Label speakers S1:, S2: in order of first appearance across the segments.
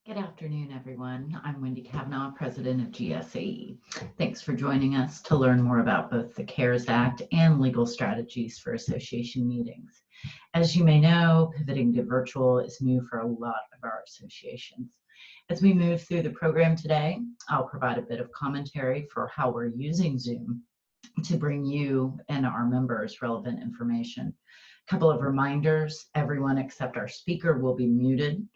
S1: Good afternoon, everyone. I'm Wendy Kavanaugh, President of GSAE. Thanks for joining us to learn more about both the CARES Act and legal strategies for association meetings. As you may know, pivoting to virtual is new for a lot of our associations. As we move through the program today, I'll provide a bit of commentary for how we're using Zoom to bring you and our members relevant information. A couple of reminders: everyone except our speaker will be muted.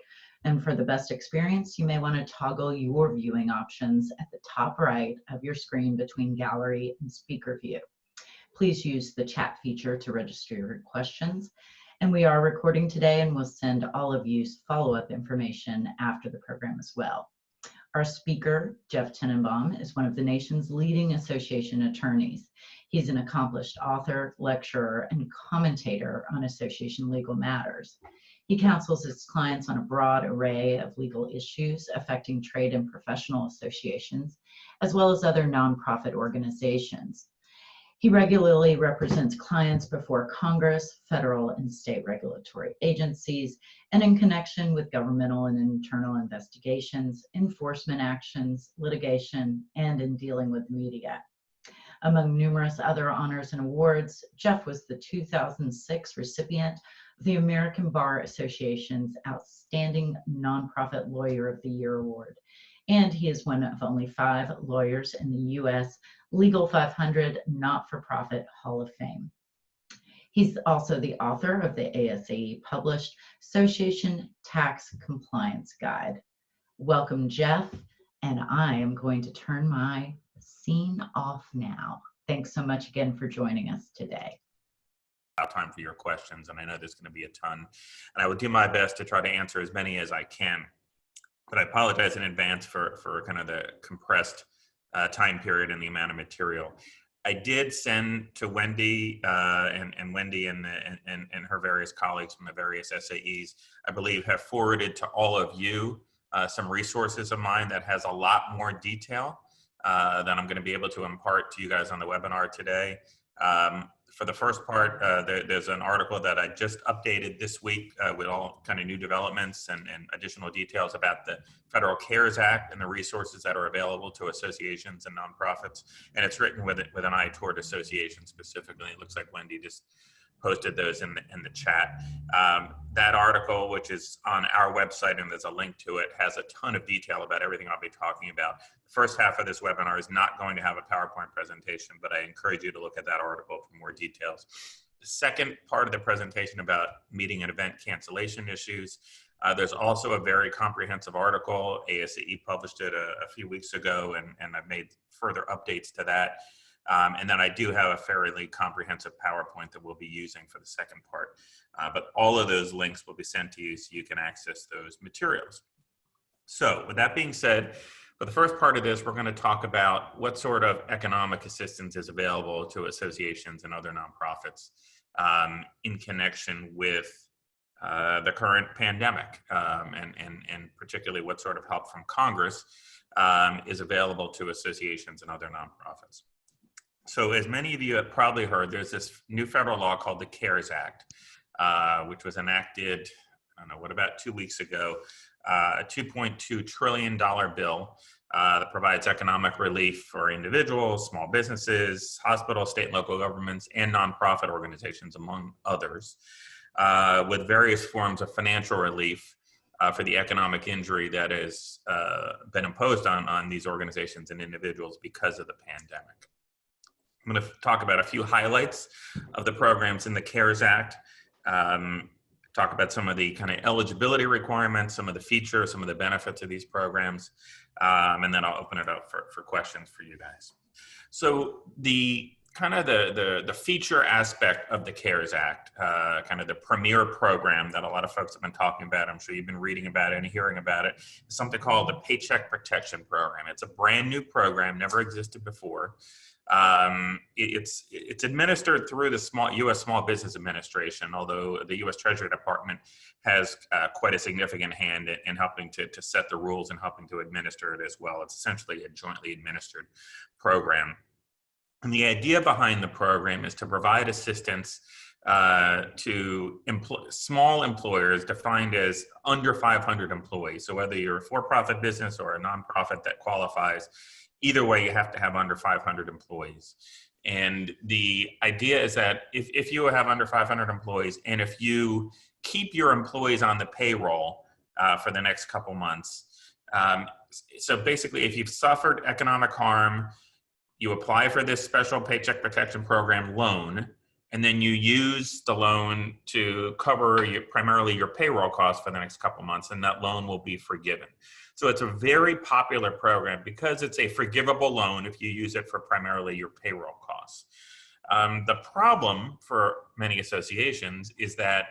S1: And for the best experience, you may want to toggle your viewing options at the top right of your screen between gallery and speaker view. Please use the chat feature to register your questions. And we are recording today and will send all of you follow-up information after the program as well. Our speaker, Jeff Tenenbaum, is one of the nation's leading association attorneys. He's an accomplished author, lecturer, and commentator on association legal matters. He counsels his clients on a broad array of legal issues affecting trade and professional associations, as well as other nonprofit organizations. He regularly represents clients before Congress, federal and state regulatory agencies, and in connection with governmental and internal investigations, enforcement actions, litigation, and in dealing with media. Among numerous other honors and awards, Jeff was the 2006 recipient of the American Bar Association's Outstanding Nonprofit Lawyer of the Year Award, and he is one of only 5 lawyers in the U.S. Legal 500 Not-for-Profit Hall of Fame. He's also the author of the ASAE published Association Tax Compliance Guide. Welcome, Jeff, and I am going to turn my scene off now. Thanks so much again for joining us today.
S2: Time for your questions, and I know there's going to be a ton, and I will do my best to try to answer as many as I can, but I apologize in advance for kind of the compressed time period and the amount of material. I did send to Wendy and Wendy and her various colleagues from the various SAEs, I believe, have forwarded to all of you some resources of mine that has a lot more detail that I'm going to be able to impart to you guys on the webinar today. For the first part, there's an article that I just updated this week with all kind of new developments and additional details about the Federal CARES Act and the resources that are available to associations and nonprofits. And it's written with an eye toward associations specifically. It looks like Wendy just posted those in the chat. That article, which is on our website, and there's a link to it, has a ton of detail about everything I'll be talking about. The first half of this webinar is not going to have a PowerPoint presentation, but I encourage you to look at that article for more details. The second part of the presentation about meeting and event cancellation issues, there's also a very comprehensive article. ASAE published it a few weeks ago, and I've made further updates to that. And then I do have a fairly comprehensive PowerPoint that we'll be using for the second part. But all of those links will be sent to you so you can access those materials. So with that being said, for the first part of this, we're going to talk about what sort of economic assistance is available to associations and other nonprofits in connection with the current pandemic, and particularly what sort of help from Congress is available to associations and other nonprofits. So as many of you have probably heard, there's this new federal law called the CARES Act, which was enacted, I don't know, about 2 weeks ago, a $2.2 trillion bill that provides economic relief for individuals, small businesses, hospitals, state and local governments, and nonprofit organizations, among others, with various forms of financial relief for the economic injury that has been imposed on these organizations and individuals because of the pandemic. I'm going to talk about a few highlights of the programs in the CARES Act, talk about some of the kind of eligibility requirements, some of the features, some of the benefits of these programs, and then I'll open it up for questions for you guys. So the kind of the feature aspect of the CARES Act, kind of the premier program that a lot of folks have been talking about, I'm sure you've been reading about it and hearing about it, is something called the Paycheck Protection Program. It's a brand new program, never existed before. It's administered through the U.S. Small Business Administration, although the U.S. Treasury Department has quite a significant hand in helping to set the rules and helping to administer it as well. It's essentially a jointly administered program. And the idea behind the program is to provide assistance to small employers defined as under 500 employees. So whether you're a for-profit business or a nonprofit that qualifies, either way, you have to have under 500 employees. And the idea is that if you have under 500 employees, and if you keep your employees on the payroll for the next couple months, so basically if you've suffered economic harm, you apply for this special Paycheck Protection Program loan, and then you use the loan to cover primarily your payroll costs for the next couple months, and that loan will be forgiven. So it's a very popular program because it's a forgivable loan if you use it for primarily your payroll costs. The problem for many associations is that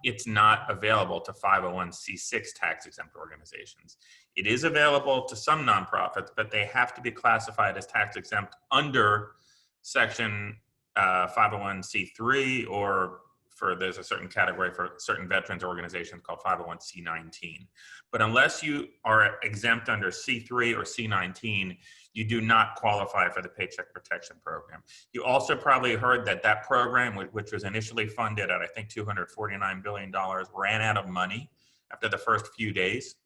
S2: it's not available to 501c6 tax-exempt organizations. It is available to some nonprofits, but they have to be classified as tax-exempt under Section 501c3, or there's a certain category for certain veterans organizations called 501c19. But unless you are exempt under C3 or C19, you do not qualify for the Paycheck Protection Program. You also probably heard that that program, which was initially funded at, I think, $249 billion, ran out of money after the first few days.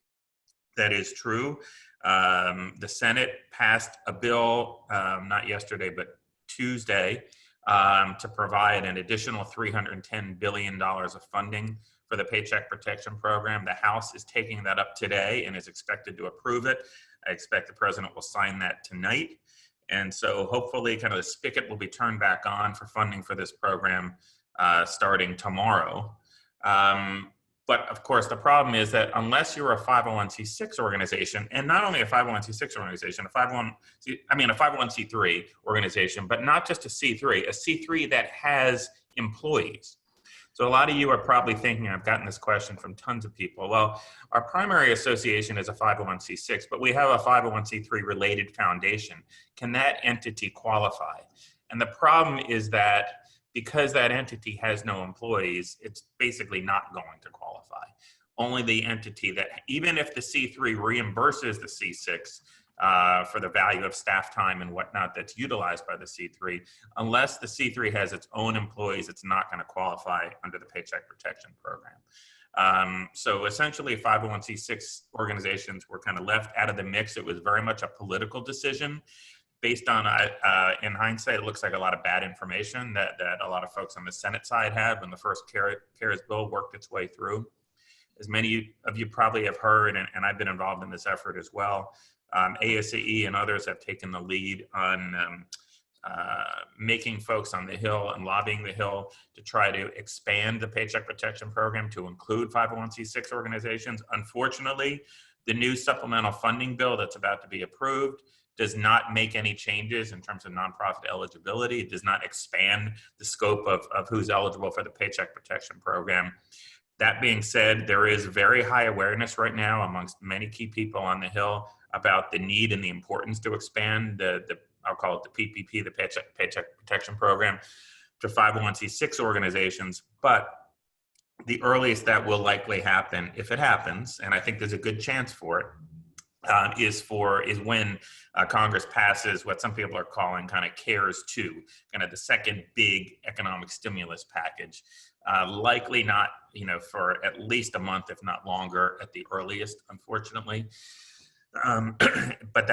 S2: That is true. The Senate passed a bill, not yesterday, but Tuesday, to provide an additional $310 billion of funding for the Paycheck Protection Program. The House is taking that up today and is expected to approve it. I expect the president will sign that tonight. And so hopefully kind of the spigot will be turned back on for funding for this program starting tomorrow. But of course, the problem is that unless you're a 501c6 organization, and not only a 501c6 organization, a 501c3 organization, but not just a C3 that has employees. So a lot of you are probably thinking, I've gotten this question from tons of people, well, our primary association is a 501c6, but we have a 501c3 related foundation. Can that entity qualify? And the problem is that because that entity has no employees, it's basically not going to qualify. Only the entity that, even if the C3 reimburses the C6 for the value of staff time and whatnot that's utilized by the C3, unless the C3 has its own employees, it's not going to qualify under the Paycheck Protection Program. So essentially 501c6 organizations were kind of left out of the mix. It was very much a political decision. Based on, in hindsight, it looks like a lot of bad information that a lot of folks on the Senate side had when the first CARES bill worked its way through. As many of you probably have heard, and I've been involved in this effort as well, ASCE and others have taken the lead on making folks on the Hill and lobbying the Hill to try to expand the Paycheck Protection Program to include 501c6 organizations. Unfortunately, the new supplemental funding bill that's about to be approved does not make any changes in terms of nonprofit eligibility. It does not expand the scope of who's eligible for the Paycheck Protection Program. That being said, there is very high awareness right now amongst many key people on the Hill about the need and the importance to expand I'll call it the PPP, the Paycheck Protection Program, to 501c6 organizations. But the earliest that will likely happen, if it happens, and I think there's a good chance for it, is when Congress passes what some people are calling kind of CARES 2, kind of the second big economic stimulus package. Likely not, for at least a month, if not longer, at the earliest, unfortunately. But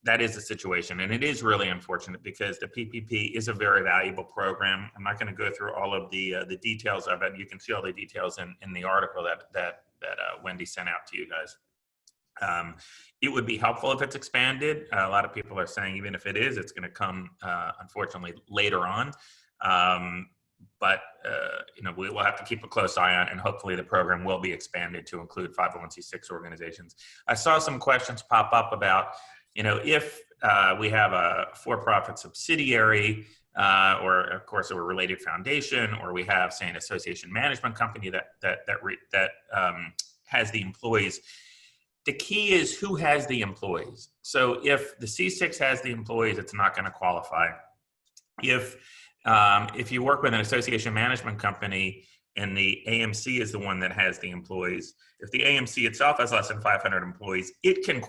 S2: that is the situation, and it is really unfortunate because the PPP is a very valuable program. I'm not going to go through all of the details of it. You can see all the details in the article that Wendy sent out to you guys. It would be helpful if it's expanded. A lot of people are saying even if it is, it's going to come, unfortunately, later on. But we will have to keep a close eye on, and hopefully the program will be expanded to include 501c6 organizations. I saw some questions pop up about, if we have a for-profit subsidiary, or of course a related foundation, or we have, say, an association management company that has the employees. The key is who has the employees. So if the C6 has the employees, it's not going to qualify. If you work with an association management company and the AMC is the one that has the employees, if the AMC itself has less than 500 employees, it can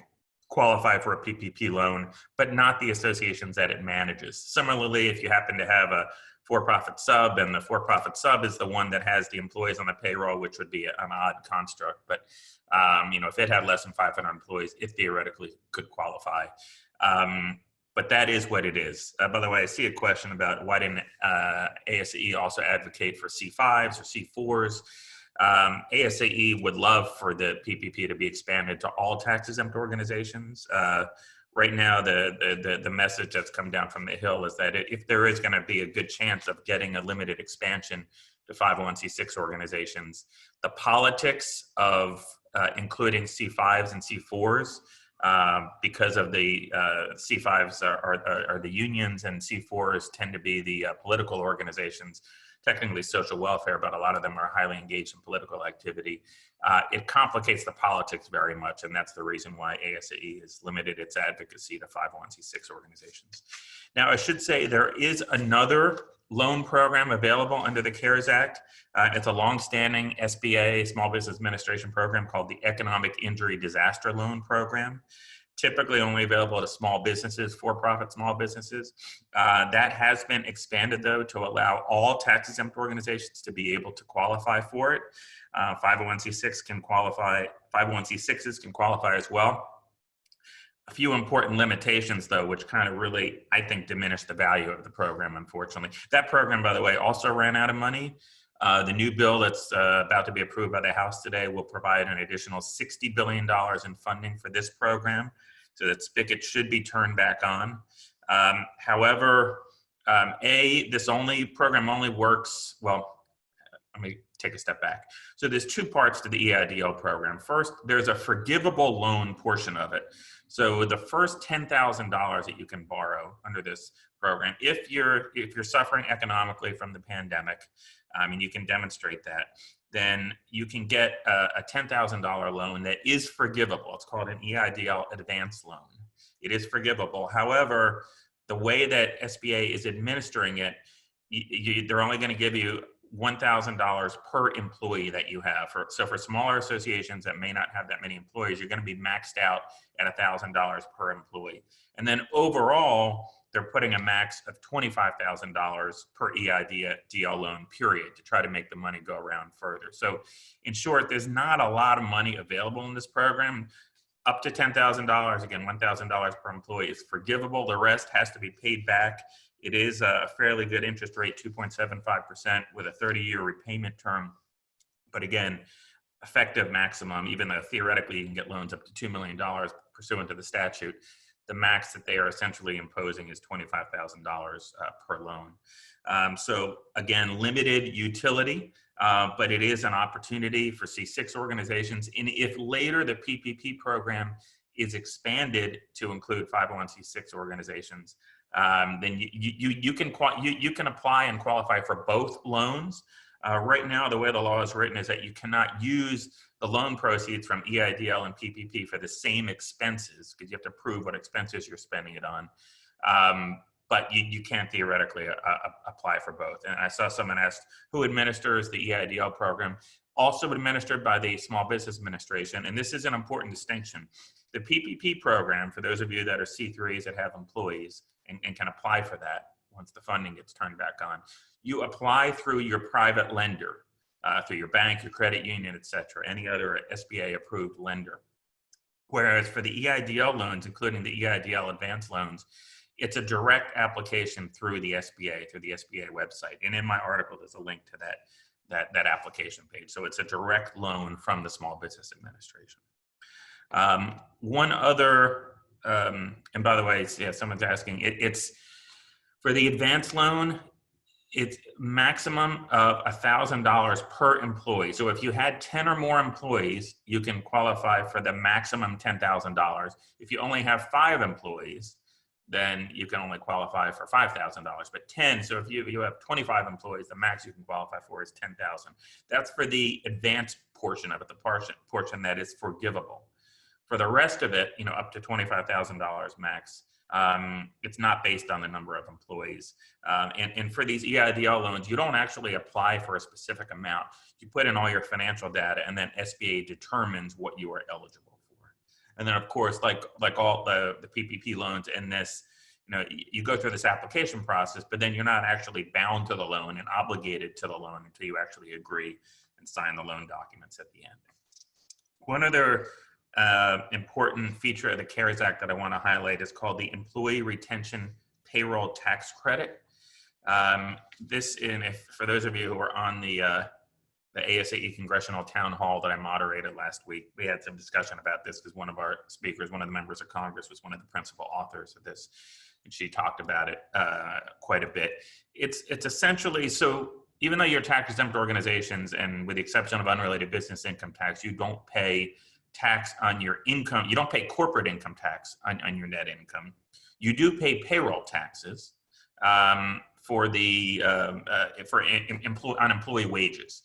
S2: qualify for a PPP loan, but not the associations that it manages. Similarly, if you happen to have a for-profit sub, and the for-profit sub is the one that has the employees on the payroll, which would be an odd construct. But if it had less than 500 employees, it theoretically could qualify. But that is what it is. By the way, I see a question about why didn't ASAE also advocate for C5s or C4s. ASAE would love for the PPP to be expanded to all tax-exempt organizations. Right now, the message that's come down from the Hill is that if there is going to be a good chance of getting a limited expansion to 501c6 organizations, the politics of including C5s and C4s, because of the C5s are the unions and C4s tend to be the political organizations, technically social welfare, but a lot of them are highly engaged in political activity. It complicates the politics very much, and that's the reason why ASAE has limited its advocacy to 501c6 organizations. Now, I should say there is another loan program available under the CARES Act. It's a longstanding SBA, Small Business Administration program called the Economic Injury Disaster Loan Program. Typically only available to small businesses, for-profit small businesses. That has been expanded, though, to allow all tax-exempt organizations to be able to qualify for it. 501c6 can qualify, 501c6s can qualify as well. A few important limitations, though, which kind of really, I think, diminish the value of the program, unfortunately. That program, by the way, also ran out of money. The new bill that's about to be approved by the House today will provide an additional $60 billion in funding for this program, so that spigot should be turned back on. However, this program only works, well, let me take a step back. So there's two parts to the EIDL program. First, there's a forgivable loan portion of it. So the first $10,000 that you can borrow under this program, if you're suffering economically from the pandemic, and you can demonstrate that, then you can get a $10,000 loan that is forgivable. It's called an EIDL advance loan. It is forgivable. However, the way that SBA is administering it, they're only going to give you $1,000 per employee that you have. So for smaller associations that may not have that many employees, you're going to be maxed out at $1,000 per employee. And then overall, they're putting a max of $25,000 per EIDL loan, period, to try to make the money go around further. So in short, there's not a lot of money available in this program. Up to $10,000, again, $1,000 per employee is forgivable. The rest has to be paid back. It is a fairly good interest rate, 2.75% with a 30-year repayment term. But again, effective maximum, even though theoretically you can get loans up to $2 million pursuant to the statute, the max that they are essentially imposing is $25,000 per loan. So again, limited utility, but it is an opportunity for C6 organizations. And if later the PPP program is expanded to include 501c6 organizations, then you can apply and qualify for both loans. Right now, the way the law is written is that you cannot use the loan proceeds from EIDL and PPP for the same expenses, because you have to prove what expenses you're spending it on. But you can't theoretically apply for both. And I saw someone asked who administers the EIDL program, also administered by the Small Business Administration. And this is an important distinction. The PPP program, for those of you that are C3s that have employees and can apply for that once the funding gets turned back on, you apply through your private lender, through your bank, your credit union, et cetera, any other SBA approved lender. Whereas for the EIDL loans, including the EIDL advance loans, it's a direct application through the SBA website. And in my article, there's a link to that application page. So it's a direct loan from the Small Business Administration. One other, and by the way, yeah, someone's asking, it's for the advance loan, it's maximum of $1,000 per employee. So if you had 10 or more employees, you can qualify for the maximum $10,000. If you only have 5 employees, then you can only qualify for $5,000. But 10, so if you have 25 employees, the max you can qualify for is $10,000. That's for the advanced portion of it, the portion that is forgivable. For the rest of it, up to $25,000 max, it's not based on the number of employees. And for these EIDL loans, you don't actually apply for a specific amount. You put in all your financial data, and then SBA determines what you are eligible for. And then, of course, like all the PPP loans in this, you go through this application process, but then you're not actually bound to the loan and obligated to the loan until you actually agree and sign the loan documents at the end. One other important feature of the CARES Act that I want to highlight is called the Employee Retention Payroll Tax Credit. For those of you who were on the ASAE Congressional Town Hall that I moderated last week, we had some discussion about this because one of our speakers, one of the members of Congress, was one of the principal authors of this, and she talked about it quite a bit. It's essentially, so even though you're tax-exempt organizations, and with the exception of unrelated business income tax, you don't pay tax on your income. You don't pay corporate income tax on your net income. You do pay payroll taxes for employee wages.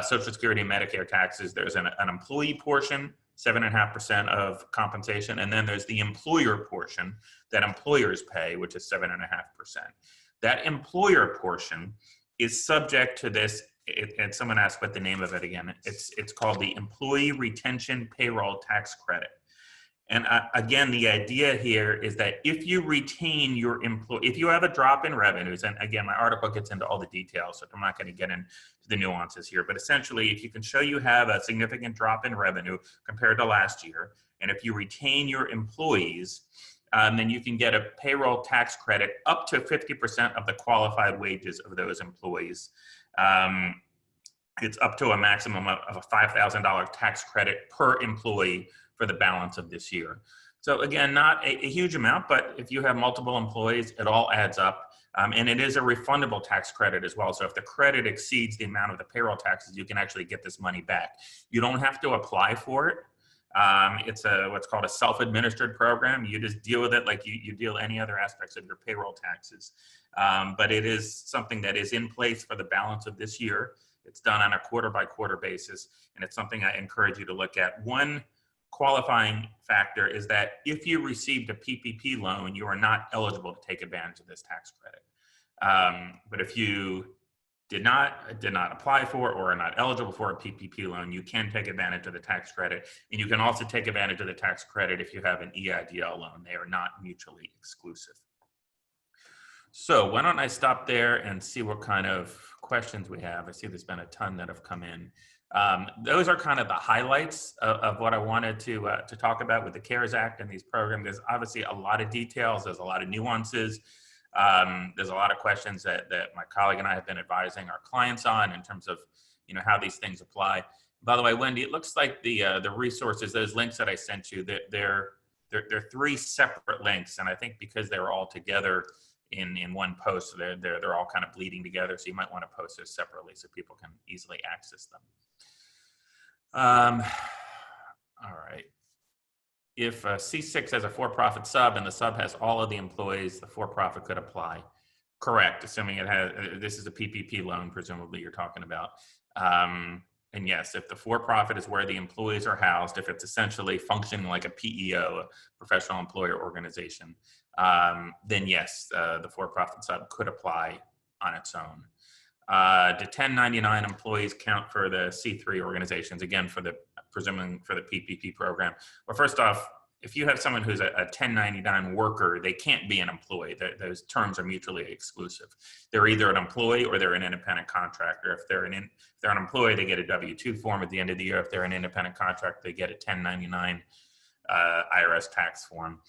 S2: Social Security and Medicare taxes, there's an employee portion, 7.5% of compensation, and then there's the employer portion that employers pay, which is 7.5%. That employer portion is subject to this, and someone asked what the name of it again. It's called the Employee Retention Payroll Tax Credit. And again, the idea here is that if you retain your employee, if you have a drop in revenues, and again, my article gets into all the details, so I'm not going to get into the nuances here, but essentially, if you can show you have a significant drop in revenue compared to last year, and if you retain your employees, then you can get a payroll tax credit up to 50% of the qualified wages of those employees. It's up to a maximum of a $5,000 tax credit per employee for the balance of this year. So again, not a huge amount, but if you have multiple employees, it all adds up. And it is a refundable tax credit as well. So if the credit exceeds the amount of the payroll taxes, you can actually get this money back. You don't have to apply for it. It's what's called a self-administered program. You just deal with it like you deal any other aspects of your payroll taxes. But it is something that is in place for the balance of this year. It's done on a quarter-by-quarter basis, and it's something I encourage you to look at. One qualifying factor is that if you received a PPP loan, you are not eligible to take advantage of this tax credit. But if you did not apply for or are not eligible for a PPP loan, you can take advantage of the tax credit. And you can also take advantage of the tax credit if you have an EIDL loan. They are not mutually exclusive. So why don't I stop there and see what kind of questions we have. I see there's been a ton that have come in. Those are kind of the highlights of what I wanted to talk about with the CARES Act and these programs. There's obviously a lot of details. There's a lot of nuances. There's a lot of questions that my colleague and I have been advising our clients on in terms of, how these things apply. By the way, Wendy, it looks like the resources, those links that I sent you, they're 3 separate links, and I think because they're all together in one post, they're all kind of bleeding together. So you might want to post those separately so people can easily access them. All right. If C6 has a for-profit sub and the sub has all of the employees, the for-profit could apply. Correct, assuming it has, this is a PPP loan, presumably you're talking about. And yes, if the for-profit is where the employees are housed, if it's essentially functioning like a PEO, a professional employer organization, then yes, the for-profit sub could apply on its own. Do 1099 employees count for the C3 organizations? Again, presuming for the PPP program. Well, first off, if you have someone who's a 1099 worker, they can't be an employee. Those terms are mutually exclusive. They're either an employee or they're an independent contractor. If they're an employee, they get a W-2 form at the end of the year. If they're an independent contractor, they get a 1099 IRS tax form.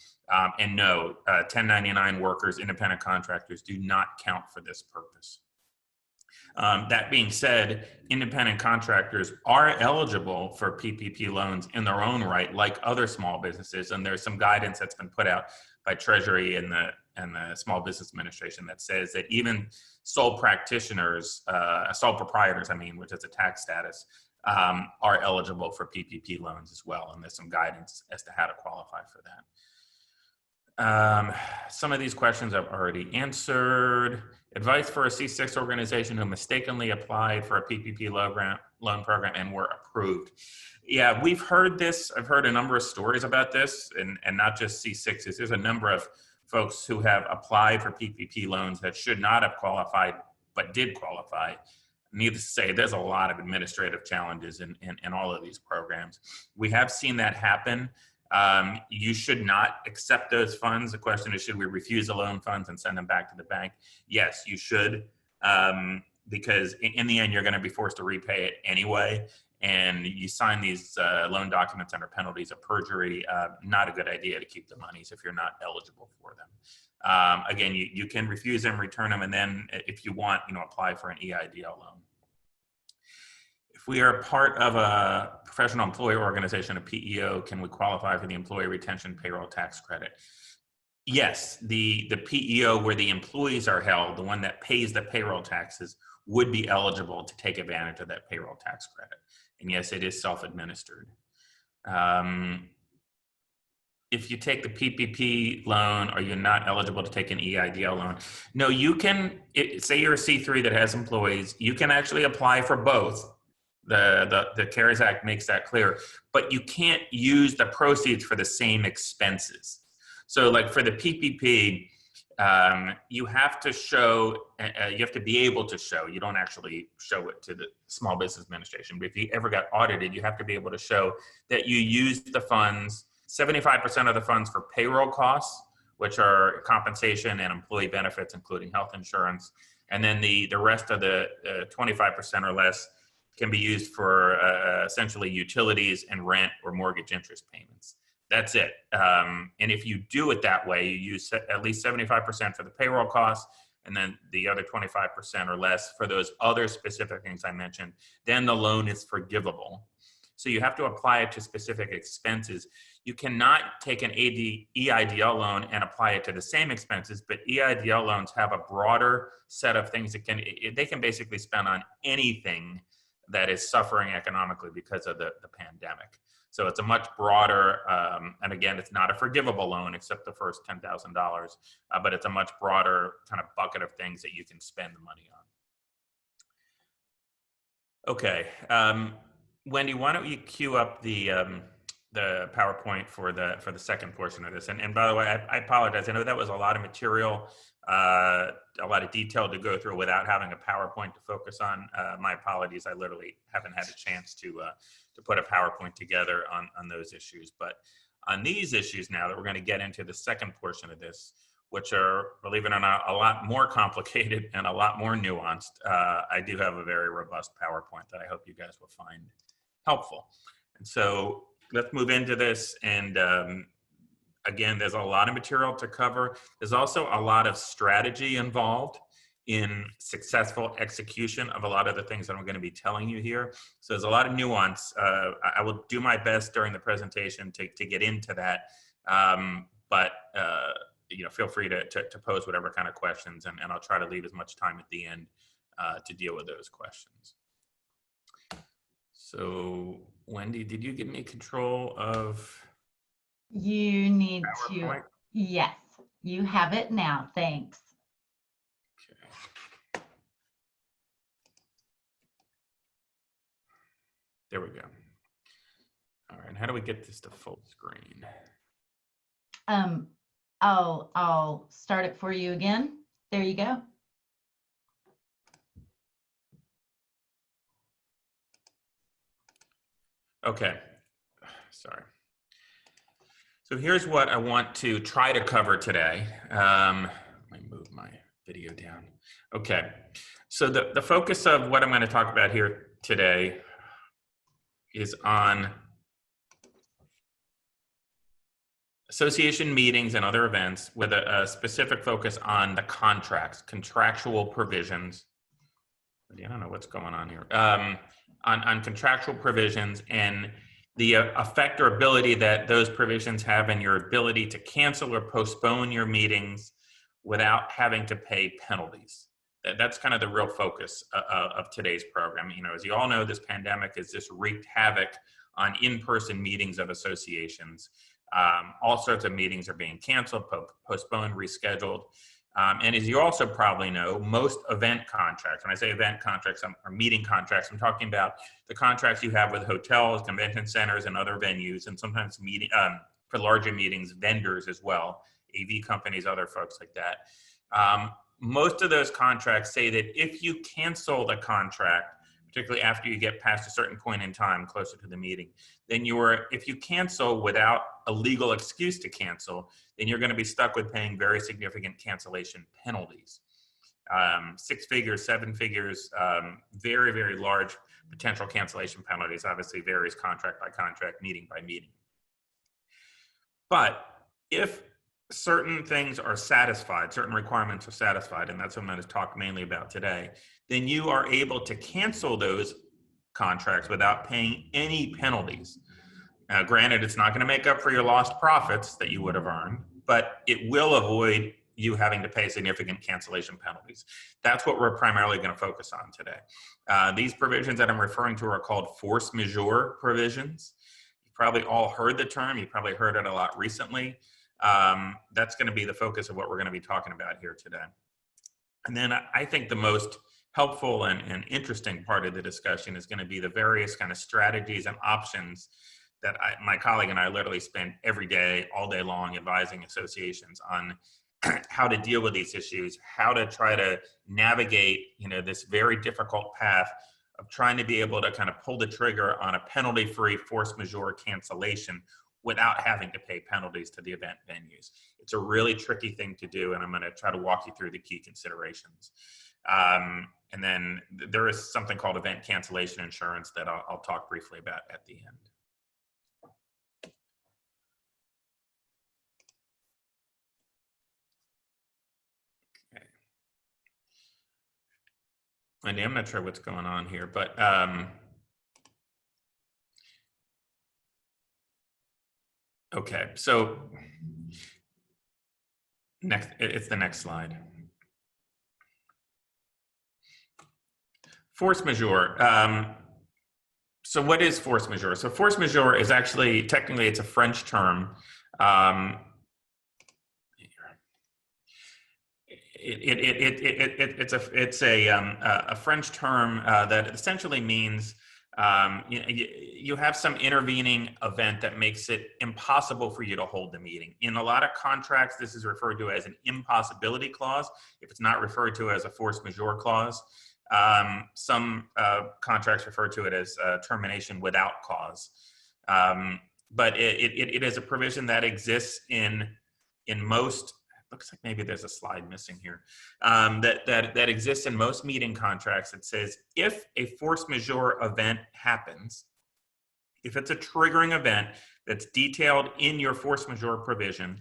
S2: And no, 1099 workers, independent contractors do not count for this purpose. That being said, independent contractors are eligible for PPP loans in their own right, like other small businesses. And there's some guidance that's been put out by Treasury and the Small Business Administration that says that even sole practitioners, sole proprietors, which is a tax status, are eligible for PPP loans as well. And there's some guidance as to how to qualify for that. Some of these questions I've already answered. Advice for a C6 organization who mistakenly applied for a PPP loan program and were approved. Yeah, we've heard this. I've heard a number of stories about this, and not just C6s. There's a number of folks who have applied for PPP loans that should not have qualified, but did qualify. Needless to say, there's a lot of administrative challenges in all of these programs. We have seen that happen. You should not accept those funds. The question is, should we refuse the loan funds and send them back to the bank? Yes, you should, because in the end, you're going to be forced to repay it anyway. And you sign these loan documents under penalties of perjury. Not a good idea to keep the monies if you're not eligible for them. Again, you can refuse them, return them, and then if you want, apply for an EIDL loan. If we are part of a professional employee organization, a PEO, can we qualify for the employee retention payroll tax credit? Yes, the PEO where the employees are held, the one that pays the payroll taxes, would be eligible to take advantage of that payroll tax credit. And yes, it is self-administered. If you take the PPP loan, are you not eligible to take an EIDL loan? No, you can, say you're a C3 that has employees, you can actually apply for both. The CARES Act makes that clear, but you can't use the proceeds for the same expenses. So like for the PPP, you have to show, you have to be able to show, you don't actually show it to the Small Business Administration, but if you ever got audited, you have to be able to show that you used the funds, 75% of the funds for payroll costs, which are compensation and employee benefits, including health insurance. And then the rest of the 25% or less can be used for essentially utilities and rent or mortgage interest payments. That's it. And if you do it that way, you use at least 75% for the payroll costs, and then the other 25% or less for those other specific things I mentioned, then the loan is forgivable. So you have to apply it to specific expenses. You cannot take an EIDL loan and apply it to the same expenses, but EIDL loans have a broader set of things that they can basically spend on anything that is suffering economically because of the pandemic. So it's a much broader, and again, it's not a forgivable loan except the first $10,000, but it's a much broader kind of bucket of things that you can spend the money on. Okay, Wendy, why don't you queue up the PowerPoint for the second portion of this? And by the way, I apologize. I know that was a lot of material, a lot of detail to go through without having a PowerPoint to focus on. My apologies. I literally haven't had a chance to put a PowerPoint together on those issues. But on these issues now that we're going to get into the second portion of this, which are, believe it or not, a lot more complicated and a lot more nuanced, I do have a very robust PowerPoint that I hope you guys will find helpful. And so let's move into this. And again, there's a lot of material to cover. There's also a lot of strategy involved in successful execution of a lot of the things that I'm going to be telling you here. So there's a lot of nuance. I will do my best during the presentation to get into that. But feel free to pose whatever kind of questions, and I'll try to leave as much time at the end to deal with those questions. So Wendy, did you give me control of?
S1: You need
S2: PowerPoint?
S1: to, yes, you have it now. Thanks.
S2: Okay. There we go. All right, and how do we get this to full screen?
S1: I'll start it for you again. There you go.
S2: Okay, sorry. So here's what I want to try to cover today. Let me move my video down. Okay, so the focus of what I'm going to talk about here today is on association meetings and other events with a specific focus on the contracts, contractual provisions. I don't know what's going on here. On contractual provisions and the effect or ability that those provisions have in your ability to cancel or postpone your meetings without having to pay penalties. That's kind of the real focus of today's program. As you all know, this pandemic has just wreaked havoc on in-person meetings of associations. All sorts of meetings are being canceled, postponed, rescheduled. And as you also probably know, most event contracts, when I say event contracts or meeting contracts, I'm talking about the contracts you have with hotels, convention centers, and other venues, and sometimes for larger meetings, vendors as well, AV companies, other folks like that. Most of those contracts say that if you cancel the contract particularly after you get past a certain point in time closer to the meeting, then if you cancel without a legal excuse to cancel, then you're going to be stuck with paying very significant cancellation penalties. 6 figures, 7 figures, very, very large potential cancellation penalties. Obviously varies contract by contract, meeting by meeting. But if certain things are satisfied, certain requirements are satisfied, and that's what I'm going to talk mainly about today, then you are able to cancel those contracts without paying any penalties. Now, granted, it's not going to make up for your lost profits that you would have earned, but it will avoid you having to pay significant cancellation penalties. That's what we're primarily going to focus on today. These provisions that I'm referring to are called force majeure provisions. You've probably all heard the term. You probably heard it a lot recently. That's going to be the focus of what we're going to be talking about here today. And then I think the most helpful and interesting part of the discussion is going to be the various kind of strategies and options that my colleague and I literally spend every day, all day long, advising associations on how to deal with these issues, how to try to navigate, this very difficult path of trying to be able to kind of pull the trigger on a penalty-free force majeure cancellation without having to pay penalties to the event venues. It's a really tricky thing to do, and I'm going to try to walk you through the key considerations. And then there is something called event cancellation insurance that I'll talk briefly about at the end. Andy, I'm not sure what's going on here, but okay, so it's the next slide. Force majeure. So what is force majeure? So force majeure is actually, technically it's a French term. It's a French term that essentially means you have some intervening event that makes it impossible for you to hold the meeting. In a lot of contracts, this is referred to as an impossibility clause, if it's not referred to as a force majeure clause. Some contracts refer to it as termination without cause. But it is a provision that exists in most, looks like maybe there's a slide missing here, that exists in most meeting contracts. It says if a force majeure event happens, if it's a triggering event that's detailed in your force majeure provision,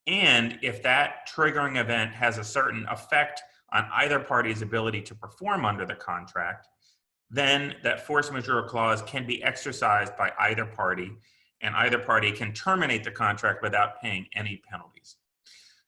S2: and if that triggering event has a certain effect on either party's ability to perform under the contract, then that force majeure clause can be exercised by either party, and either party can terminate the contract without paying any penalties.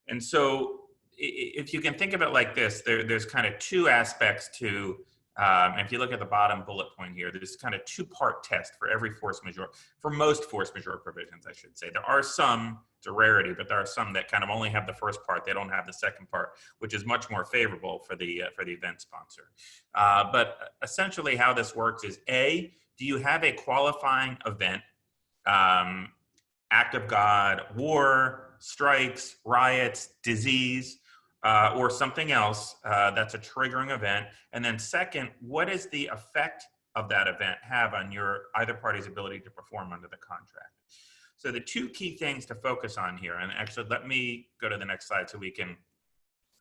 S2: And so if you can think of it like this, there's kind of two aspects to, if you look at the bottom bullet point here, there's kind of two-part test for every force majeure, for most force majeure provisions, I should say. There are some, it's a rarity, but there are some that kind of only have the first part, they don't have the second part, which is much more favorable for the event sponsor. But essentially how this works is, A, do you have a qualifying event, act of God, war, strikes, riots, disease, or something else that's a triggering event? And then second, what does the effect of that event have on either party's ability to perform under the contract? So the two key things to focus on here, and actually let me go to the next slide so I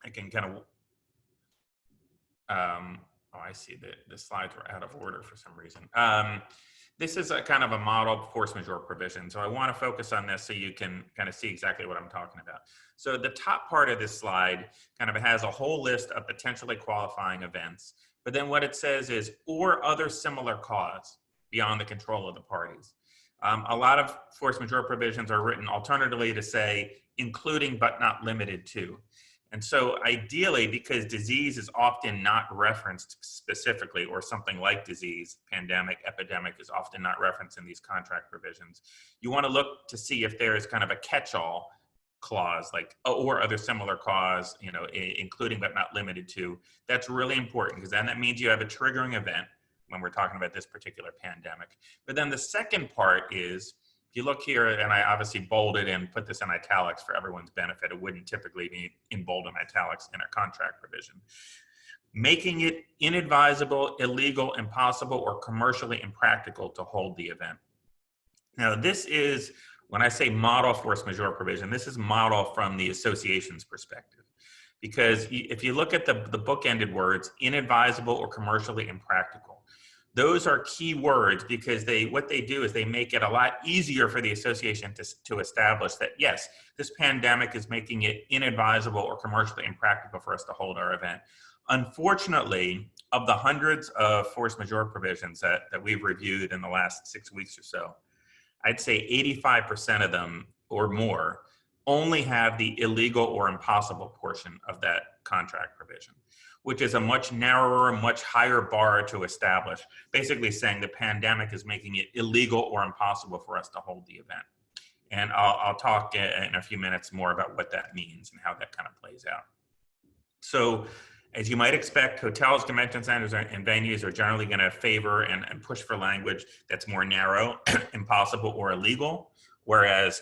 S2: can kind of, oh, I see the slides were out of order for some reason. This is a kind of a model force majeure provision. So I want to focus on this so you can kind of see exactly what I'm talking about. So the top part of this slide kind of has a whole list of potentially qualifying events. But then what it says is, or other similar cause beyond the control of the parties. A lot of force majeure provisions are written alternatively to say, including but not limited to. And so ideally, because disease is often not referenced specifically, or something like disease, pandemic, epidemic is often not referenced in these contract provisions, you want to look to see if there is kind of a catch-all clause, like, or other similar cause, including but not limited to. That's really important, because then that means you have a triggering event when we're talking about this particular pandemic. But then the second part is, if you look here, and I obviously bolded and put this in italics for everyone's benefit, it wouldn't typically be in bold and italics in a contract provision. making it inadvisable, illegal, impossible, or commercially impractical to hold the event. Now, this is, when I say model force majeure provision, this is model from the association's perspective. Because if you look at the bookended words, inadvisable or commercially impractical, those are key words because what they do is they make it a lot easier for the association to establish that, yes, this pandemic is making it inadvisable or commercially impractical for us to hold our event. Unfortunately, of the hundreds of force majeure provisions that we've reviewed in the last 6 weeks or so, I'd say 85% of them or more only have the illegal or impossible portion of that contract provision, which is a much narrower, much higher bar to establish, basically saying the pandemic is making it illegal or impossible for us to hold the event. And I'll talk in a few minutes more about what that means and how that kind of plays out. So, as you might expect, hotels, convention centers, and venues are generally going to favor and push for language that's more narrow, impossible, or illegal, whereas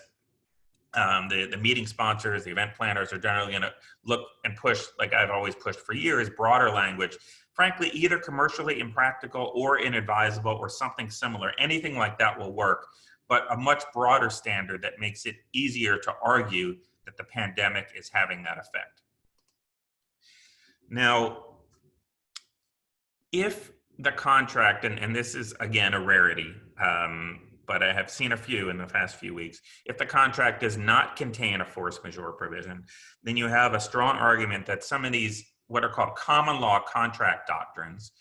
S2: the meeting sponsors, the event planners are generally going to look and push, like I've always pushed for years, broader language. Frankly, either commercially impractical or inadvisable or something similar. Anything like that will work, but a much broader standard that makes it easier to argue that the pandemic is having that effect. Now, if the contract, and this is again a rarity, but I have seen a few in the past few weeks, if the contract does not contain a force majeure provision, then you have a strong argument that some of these, what are called common law contract doctrines,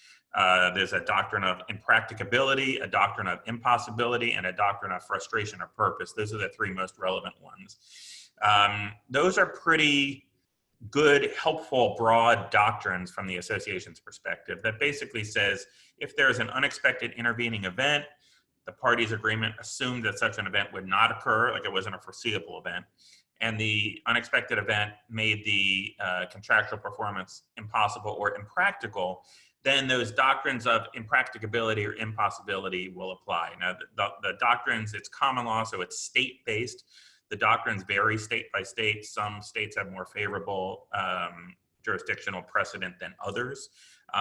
S2: there's a doctrine of impracticability, a doctrine of impossibility, and a doctrine of frustration of purpose. Those are the three most relevant ones. Those are pretty good, helpful, broad doctrines from the association's perspective that basically says if there's an unexpected intervening event, the parties' agreement assumed that such an event would not occur, like it wasn't a foreseeable event, and the unexpected event made the contractual performance impossible or impractical, then those doctrines of impracticability or impossibility will apply. Now, the doctrines, it's common law, so it's state-based. The doctrines vary state by state. Some states have more favorable jurisdictional precedent than others,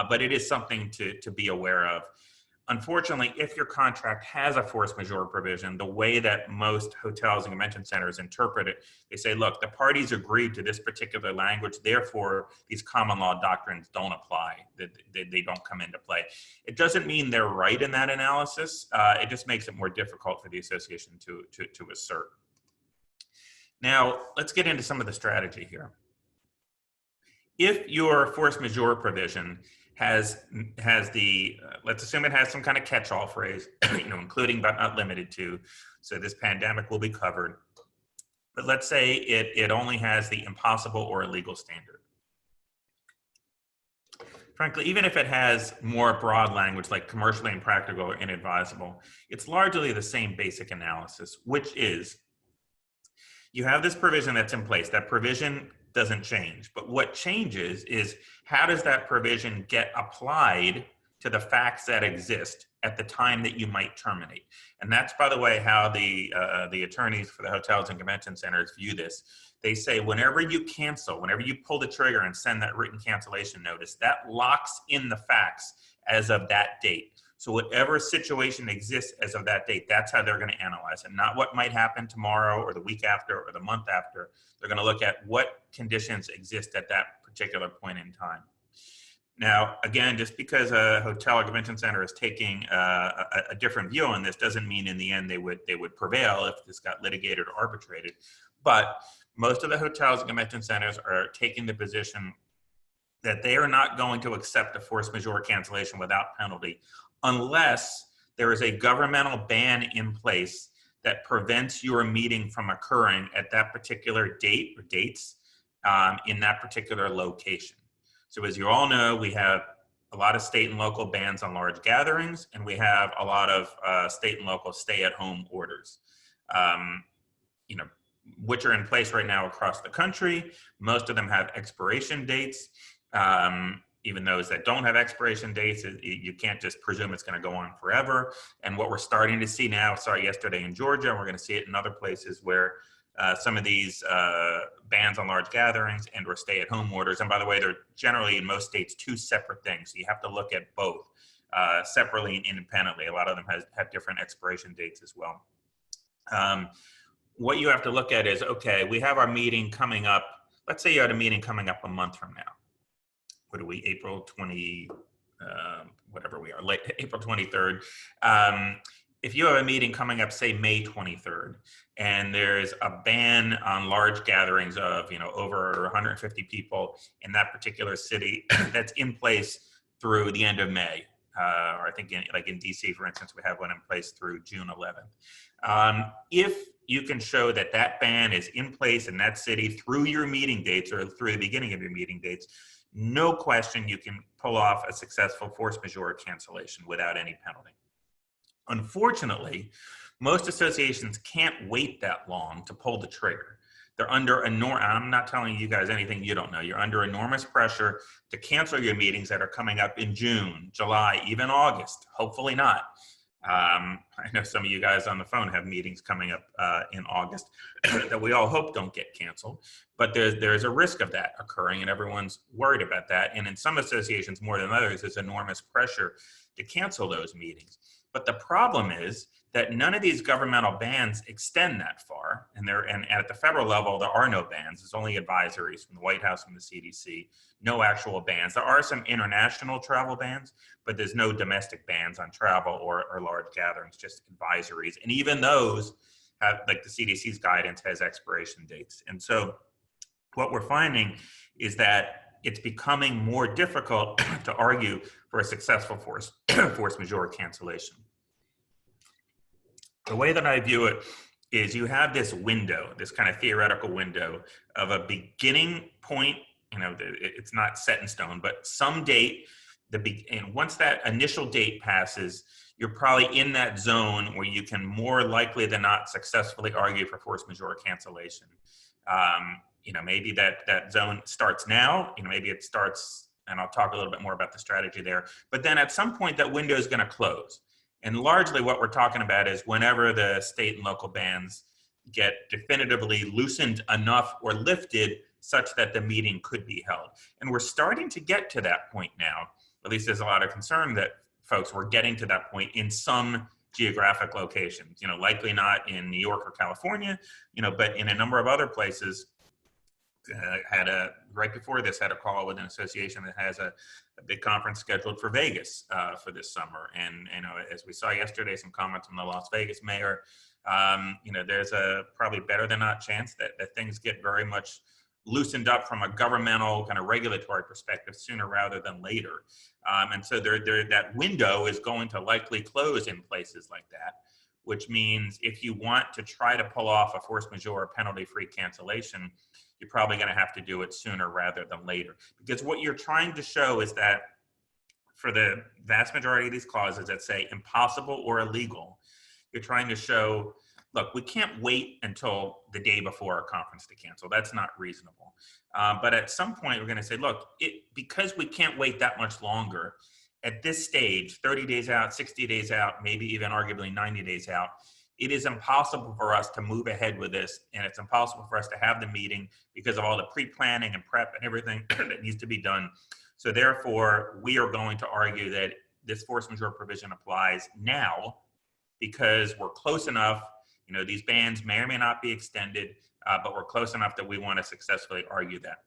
S2: but it is something to be aware of. Unfortunately, if your contract has a force majeure provision, the way that most hotels and convention centers interpret it, they say, look, the parties agreed to this particular language, therefore these common law doctrines don't apply, they don't come into play. It doesn't mean they're right in that analysis, it just makes it more difficult for the association to assert. Now, let's get into some of the strategy here. If your force majeure provision has the, let's assume it has some kind of catch-all phrase, including but not limited to, so this pandemic will be covered. But let's say it only has the impossible or illegal standard. Frankly, even if it has more broad language like commercially impractical or inadvisable, it's largely the same basic analysis, which is you have this provision that's in place. That provision doesn't change. But what changes is how does that provision get applied to the facts that exist at the time that you might terminate? And that's, by the way, how the attorneys for the hotels and convention centers view this. They say whenever you cancel, whenever you pull the trigger and send that written cancellation notice, that locks in the facts as of that date. So whatever situation exists as of that date, that's how they're going to analyze it. Not what might happen tomorrow or the week after or the month after. They're going to look at what conditions exist at that particular point in time. Now, again, just because a hotel or convention center is taking a different view on this doesn't mean in the end they would prevail if this got litigated or arbitrated. But most of the hotels and convention centers are taking the position that they are not going to accept a force majeure cancellation without penalty unless there is a governmental ban in place that prevents your meeting from occurring at that particular date or dates in that particular location. So as you all know, we have a lot of state and local bans on large gatherings, and we have a lot of state and local stay-at-home orders, which are in place right now across the country. Most of them have expiration dates. Even those that don't have expiration dates, you can't just presume it's going to go on forever. And what we're starting to see now, yesterday in Georgia, and we're going to see it in other places where some of these bans on large gatherings and or stay-at-home orders. And by the way, they're generally in most states 2 separate things. So you have to look at both separately and independently. A lot of them have different expiration dates as well. What you have to look at is, okay, we have our meeting coming up. Let's say you had a meeting coming up a month from now. What are we, April 20, whatever we are, late April 23rd. If you have a meeting coming up, say May 23rd, and there's a ban on large gatherings of, over 150 people in that particular city that's in place through the end of May, or I think like in DC, for instance, we have one in place through June 11th. If you can show that that ban is in place in that city through your meeting dates or through the beginning of your meeting dates, no question you can pull off a successful force majeure cancellation without any penalty. Unfortunately, most associations can't wait that long to pull the trigger. They're under I'm not telling you guys anything you don't know. You're under enormous pressure to cancel your meetings that are coming up in June, July, even August. Hopefully not. I know some of you guys on the phone have meetings coming up in August that we all hope don't get canceled, but there's a risk of that occurring, and everyone's worried about that. And in some associations more than others, there's enormous pressure to cancel those meetings. But the problem is that none of these governmental bans extend that far, and at the federal level there are no bans. There's only advisories from the White House and the CDC, no actual bans. There are some international travel bans, but there's no domestic bans on travel or large gatherings, just advisories. And even those have, like the CDC's guidance has expiration dates. And so what we're finding is that it's becoming more difficult to argue for a successful force majeure cancellation. The way that I view it is you have this window, this kind of theoretical window of a beginning point. It's not set in stone, but some date, and once that initial date passes, you're probably in that zone where you can more likely than not successfully argue for force majeure cancellation. Maybe that zone starts now, maybe it starts, and I'll talk a little bit more about the strategy there, but then at some point that window is going to close. And largely what we're talking about is whenever the state and local bans get definitively loosened enough or lifted such that the meeting could be held. And we're starting to get to that point now. At least there's a lot of concern that folks were getting to that point in some geographic locations, likely not in New York or California, but in a number of other places. Right before this, had a call with an association that has a big conference scheduled for Vegas for this summer. And, as we saw yesterday, some comments from the Las Vegas mayor, there's a probably better than not chance that things get very much loosened up from a governmental kind of regulatory perspective sooner rather than later. And so that window is going to likely close in places like that, which means if you want to try to pull off a force majeure penalty-free cancellation, you're probably going to have to do it sooner rather than later. Because what you're trying to show is that for the vast majority of these clauses that say impossible or illegal, you're trying to show, look, we can't wait until the day before our conference to cancel. That's not reasonable. But at some point, we're going to say, look, because we can't wait that much longer, at this stage, 30 days out, 60 days out, maybe even arguably 90 days out, it is impossible for us to move ahead with this, and it's impossible for us to have the meeting because of all the pre-planning and prep and everything that needs to be done. So therefore, we are going to argue that this force majeure provision applies now because we're close enough. These bans may or may not be extended, but we're close enough that we want to successfully argue that.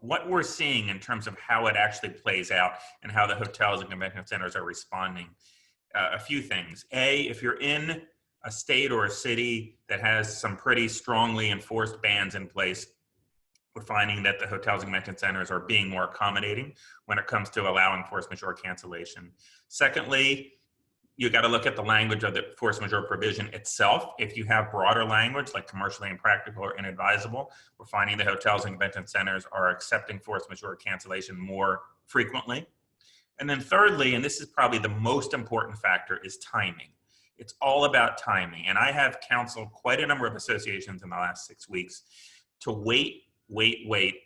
S2: What we're seeing in terms of how it actually plays out and how the hotels and convention centers are responding, a few things. A, if you're in a state or a city that has some pretty strongly enforced bans in place, we're finding that the hotels and convention centers are being more accommodating when it comes to allowing force majeure cancellation. Secondly, you got to look at the language of the force majeure provision itself. If you have broader language like commercially impractical or inadvisable, we're finding the hotels and convention centers are accepting force majeure cancellation more frequently. And then thirdly, and this is probably the most important factor, is timing. It's all about timing. And I have counseled quite a number of associations in the last 6 weeks to wait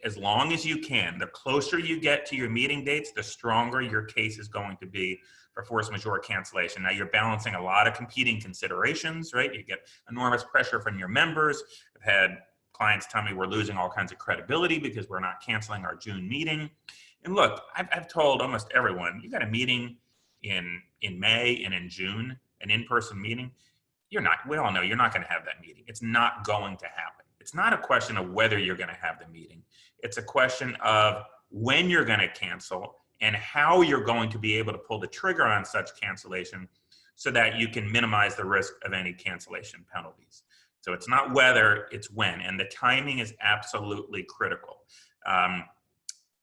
S2: as long as you can. The closer you get to your meeting dates, the stronger your case is going to be for force majeure cancellation. Now you're balancing a lot of competing considerations, right? You get enormous pressure from your members. I've had clients tell me we're losing all kinds of credibility because we're not canceling our June meeting. And look, I've told almost everyone, you got a meeting in May and in June, an in-person meeting, we all know you're not going to have that meeting. It's not going to happen. It's not a question of whether you're going to have the meeting. It's a question of when you're going to cancel and how you're going to be able to pull the trigger on such cancellation so that you can minimize the risk of any cancellation penalties. So it's not whether, it's when, and the timing is absolutely critical.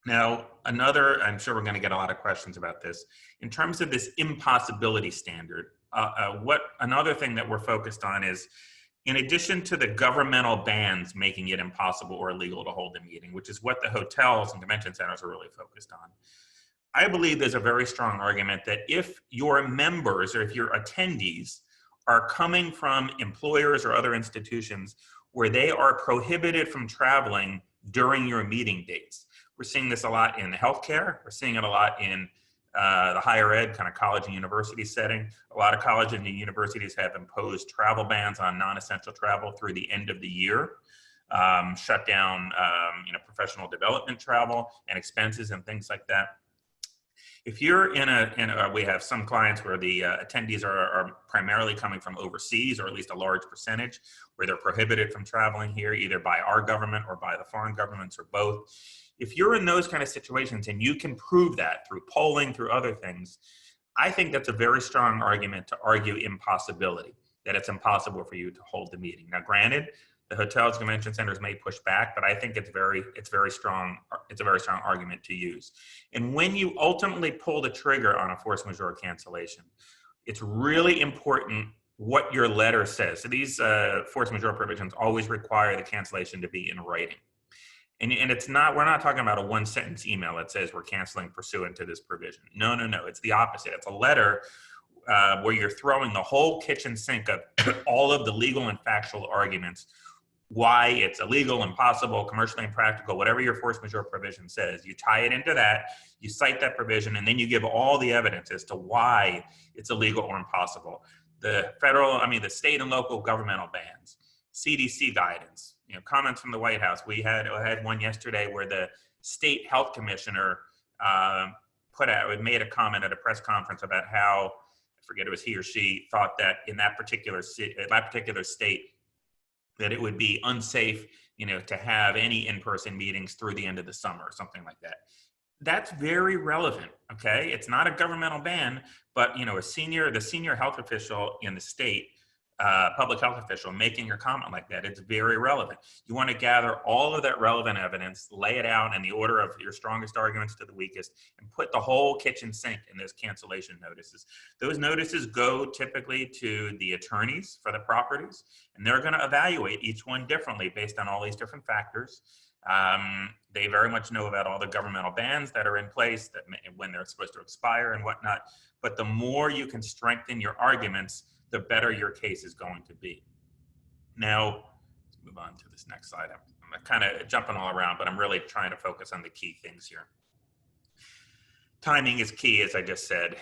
S2: Now, I'm sure we're going to get a lot of questions about this. In terms of this impossibility standard, another thing that we're focused on is, in addition to the governmental bans making it impossible or illegal to hold a meeting, which is what the hotels and convention centers are really focused on, I believe there's a very strong argument that if your members or if your attendees are coming from employers or other institutions where they are prohibited from traveling during your meeting dates. We're seeing this a lot in healthcare. We're seeing it a lot in the higher ed, kind of college and university setting. A lot of colleges and universities have imposed travel bans on non-essential travel through the end of the year, shut down professional development travel and expenses and things like that. If you're we have some clients where the attendees are primarily coming from overseas, or at least a large percentage, where they're prohibited from traveling here, either by our government or by the foreign governments or both. If you're in those kind of situations and you can prove that through polling, through other things, I think that's a very strong argument to argue impossibility, that it's impossible for you to hold the meeting. Now, granted, the hotels, convention centers may push back, but I think it's a very strong argument to use. And when you ultimately pull the trigger on a force majeure cancellation, it's really important what your letter says. So these force majeure provisions always require the cancellation to be in writing. And we're not talking about a one sentence email that says we're canceling pursuant to this provision. No, it's the opposite. It's a letter where you're throwing the whole kitchen sink of all of the legal and factual arguments why it's illegal, impossible, commercially impractical, whatever your force majeure provision says. You tie it into that, you cite that provision, and then you give all the evidence as to why it's illegal or impossible. The state and local governmental bans, CDC guidance, comments from the White House. We had one yesterday where the state health commissioner made a comment at a press conference about how, I forget it was he or she, thought that in that particular state, that it would be unsafe, to have any in-person meetings through the end of the summer or something like that. That's very relevant, okay? It's not a governmental ban, but the senior health official in the state, public health official making a comment like that, it's very relevant. You want to gather all of that relevant evidence, lay it out in the order of your strongest arguments to the weakest, and put the whole kitchen sink in those cancellation notices. Those notices go typically to the attorneys for the properties, and they're going to evaluate each one differently based on all these different factors. They very much know about all the governmental bans that are in place, when they're supposed to expire and whatnot. But the more you can strengthen your arguments, the better your case is going to be. Now, let's move on to this next slide. I'm kind of jumping all around, but I'm really trying to focus on the key things here. Timing is key, as I just said.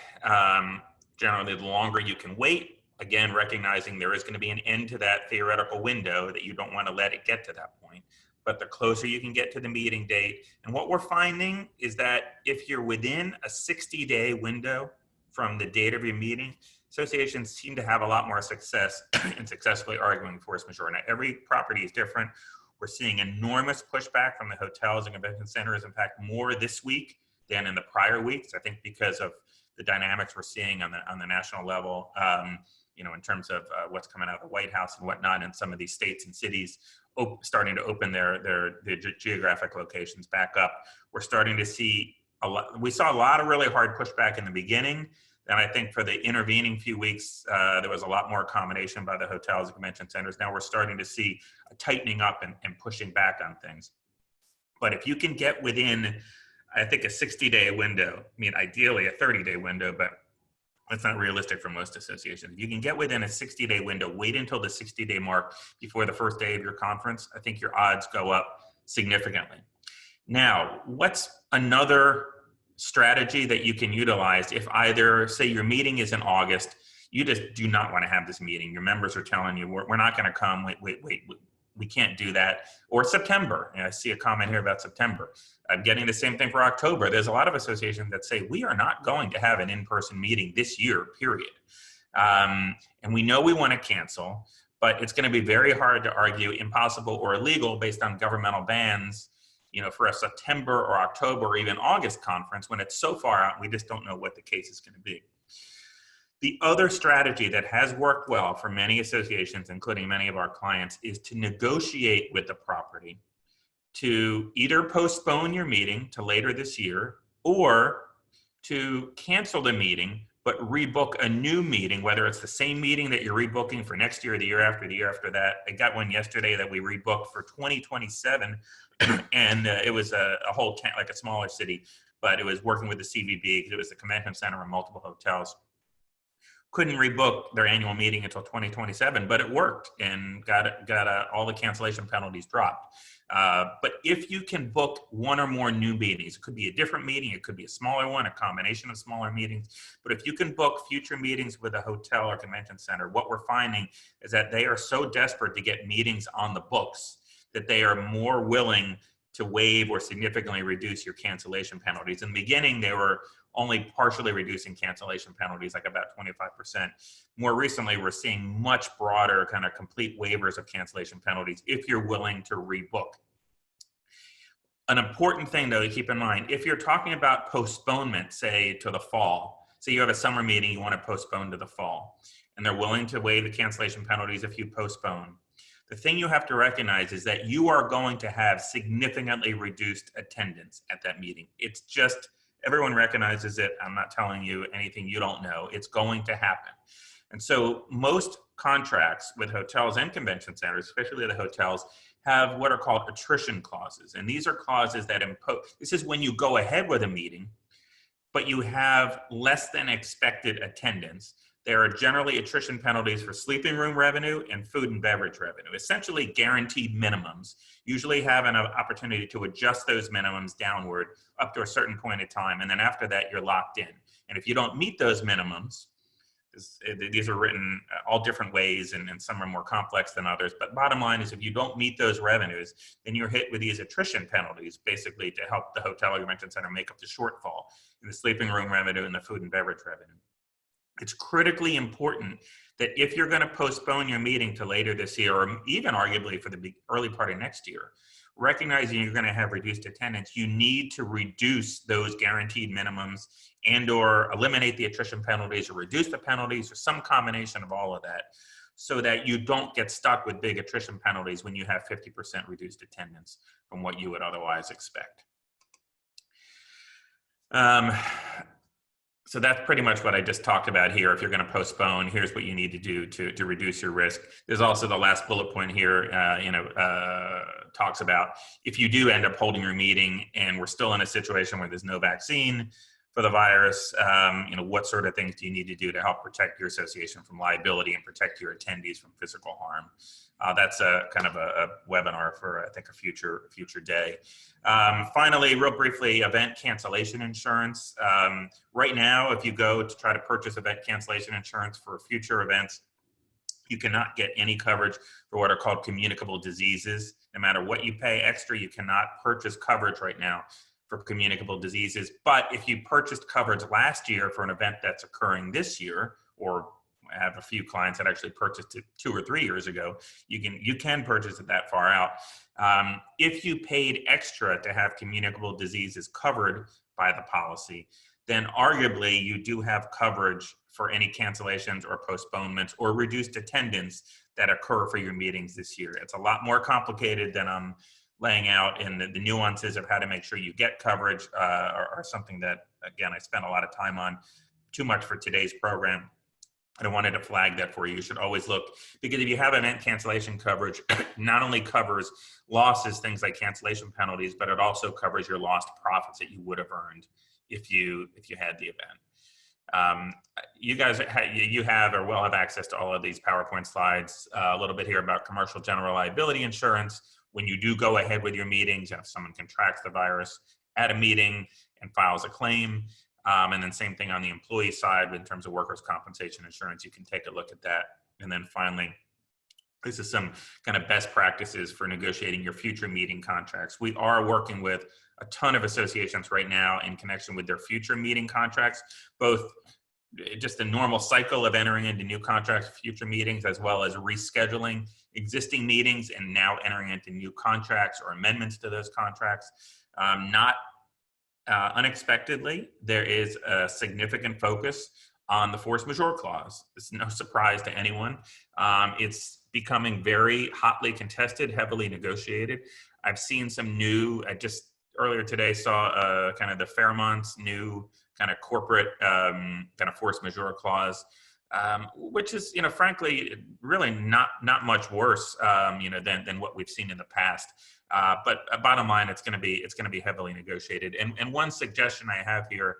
S2: Generally, the longer you can wait, again, recognizing there is going to be an end to that theoretical window, that you don't want to let it get to that point. But the closer you can get to the meeting date, and what we're finding is that if you're within a 60-day window from the date of your meeting, associations seem to have a lot more success in successfully arguing force majeure. Now, every property is different. We're seeing enormous pushback from the hotels and convention centers. In fact, more this week than in the prior weeks. I think because of the dynamics we're seeing on the national level, in terms of what's coming out of the White House and whatnot, and some of these states and cities starting to open their geographic locations back up. We're starting to see we saw a lot of really hard pushback in the beginning. And I think for the intervening few weeks, there was a lot more accommodation by the hotels and convention centers. Now we're starting to see a tightening up and pushing back on things. But if you can get within, I think, a 60-day window, ideally a 30-day window, but that's not realistic for most associations. If you can get within a 60-day window, wait until the 60-day mark before the first day of your conference, I think your odds go up significantly. Now, what's another strategy that you can utilize if either, say, your meeting is in August, you just do not want to have this meeting. Your members are telling you, we're not going to come. Wait, we can't do that. Or September. I see a comment here about September. I'm getting the same thing for October. There's a lot of associations that say we are not going to have an in-person meeting this year, period. And we know we want to cancel, but it's going to be very hard to argue impossible or illegal based on governmental bans, for a September or October or even August conference when it's so far out, we just don't know what the case is going to be. The other strategy that has worked well for many associations, including many of our clients, is to negotiate with the property to either postpone your meeting to later this year or to cancel the meeting but rebook a new meeting, whether it's the same meeting that you're rebooking for next year or the year after that. I got one yesterday that we rebooked for 2027, and it was a whole town, like a smaller city, but it was working with the CVB because it was the convention center and multiple hotels. Couldn't rebook their annual meeting until 2027, but it worked and got all the cancellation penalties dropped. But if you can book one or more new meetings, it could be a different meeting, it could be a smaller one, a combination of smaller meetings. But if you can book future meetings with a hotel or convention center, what we're finding is that they are so desperate to get meetings on the books that they are more willing to waive or significantly reduce your cancellation penalties. In the beginning, they were only partially reducing cancellation penalties, like about 25%. More recently, we're seeing much broader kind of complete waivers of cancellation penalties if you're willing to rebook. An important thing, though, to keep in mind, if you're talking about postponement, say to the fall, say you have a summer meeting you want to postpone to the fall, and they're willing to waive the cancellation penalties if you postpone, the thing you have to recognize is that you are going to have significantly reduced attendance at that meeting. It's just, everyone recognizes it. I'm not telling you anything you don't know. It's going to happen. And so most contracts with hotels and convention centers, especially the hotels, have what are called attrition clauses. And these are clauses that impose, this is when you go ahead with a meeting, but you have less than expected attendance. There are generally attrition penalties for sleeping room revenue and food and beverage revenue, essentially guaranteed minimums. Usually have an opportunity to adjust those minimums downward up to a certain point in time. And then after that, you're locked in. And if you don't meet those minimums, these are written all different ways and some are more complex than others. But bottom line is if you don't meet those revenues, then you're hit with these attrition penalties, basically to help the hotel or convention center make up the shortfall in the sleeping room revenue and the food and beverage revenue. It's critically important that if you're going to postpone your meeting to later this year, or even arguably for the early part of next year, recognizing you're going to have reduced attendance, you need to reduce those guaranteed minimums and or eliminate the attrition penalties or reduce the penalties or some combination of all of that so that you don't get stuck with big attrition penalties when you have 50% reduced attendance from what you would otherwise expect. So that's pretty much what I just talked about here. If you're going to postpone, here's what you need to do to reduce your risk. There's also the last bullet point here, talks about if you do end up holding your meeting and we're still in a situation where there's no vaccine for the virus, what sort of things do you need to do to help protect your association from liability and protect your attendees from physical harm? That's a kind of a webinar for, I think, a future day. Finally, real briefly, event cancellation insurance. Right now, if you go to try to purchase event cancellation insurance for future events, you cannot get any coverage for what are called communicable diseases. No matter what you pay extra, you cannot purchase coverage right now for communicable diseases. But if you purchased coverage last year for an event that's occurring this year, or I have a few clients that actually purchased it 2 or 3 years ago, you can purchase it that far out. If you paid extra to have communicable diseases covered by the policy, then arguably you do have coverage for any cancellations or postponements or reduced attendance that occur for your meetings this year. It's a lot more complicated than I'm laying out, and the nuances of how to make sure you get coverage are something that, again, I spent a lot of time on, too much for today's program. I wanted to flag that for you. You should always look, because if you have event cancellation coverage, not only covers losses, things like cancellation penalties, but it also covers your lost profits that you would have earned if you had the event. You guys, you have or will have access to all of these PowerPoint slides. A little bit here about commercial general liability insurance. When you do go ahead with your meetings, if someone contracts the virus at a meeting and files a claim. And then same thing on the employee side in terms of workers' compensation insurance. You can take a look at that. And then finally, this is some kind of best practices for negotiating your future meeting contracts. We are working with a ton of associations right now in connection with their future meeting contracts, both just the normal cycle of entering into new contracts, future meetings, as well as rescheduling existing meetings and now entering into new contracts or amendments to those contracts. Not unexpectedly, there is a significant focus on the force majeure clause. It's no surprise to anyone. It's becoming very hotly contested, heavily negotiated. I've seen some new, I just earlier today saw kind of the Fairmont's new kind of corporate kind of force majeure clause, which is, frankly, really not much worse, than what we've seen in the past. But bottom line, it's going to be heavily negotiated. And one suggestion I have here,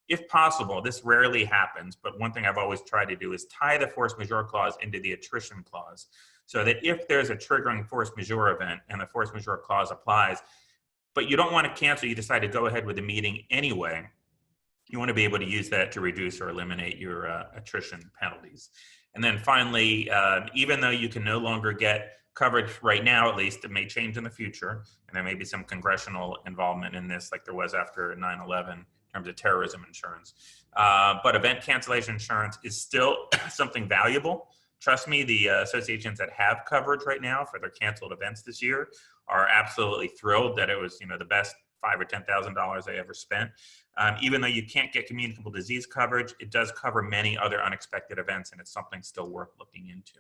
S2: if possible, this rarely happens, but one thing I've always tried to do is tie the force majeure clause into the attrition clause, so that if there's a triggering force majeure event and the force majeure clause applies, but you don't want to cancel, you decide to go ahead with the meeting anyway, you want to be able to use that to reduce or eliminate your attrition penalties. And then finally, even though you can no longer get coverage right now, at least, it may change in the future, and there may be some congressional involvement in this, like there was after 9/11 in terms of terrorism insurance. But event cancellation insurance is still something valuable. Trust me, the associations that have coverage right now for their canceled events this year are absolutely thrilled that it was, the best $5,000 or $10,000 they ever spent. Even though you can't get communicable disease coverage, it does cover many other unexpected events, and it's something still worth looking into.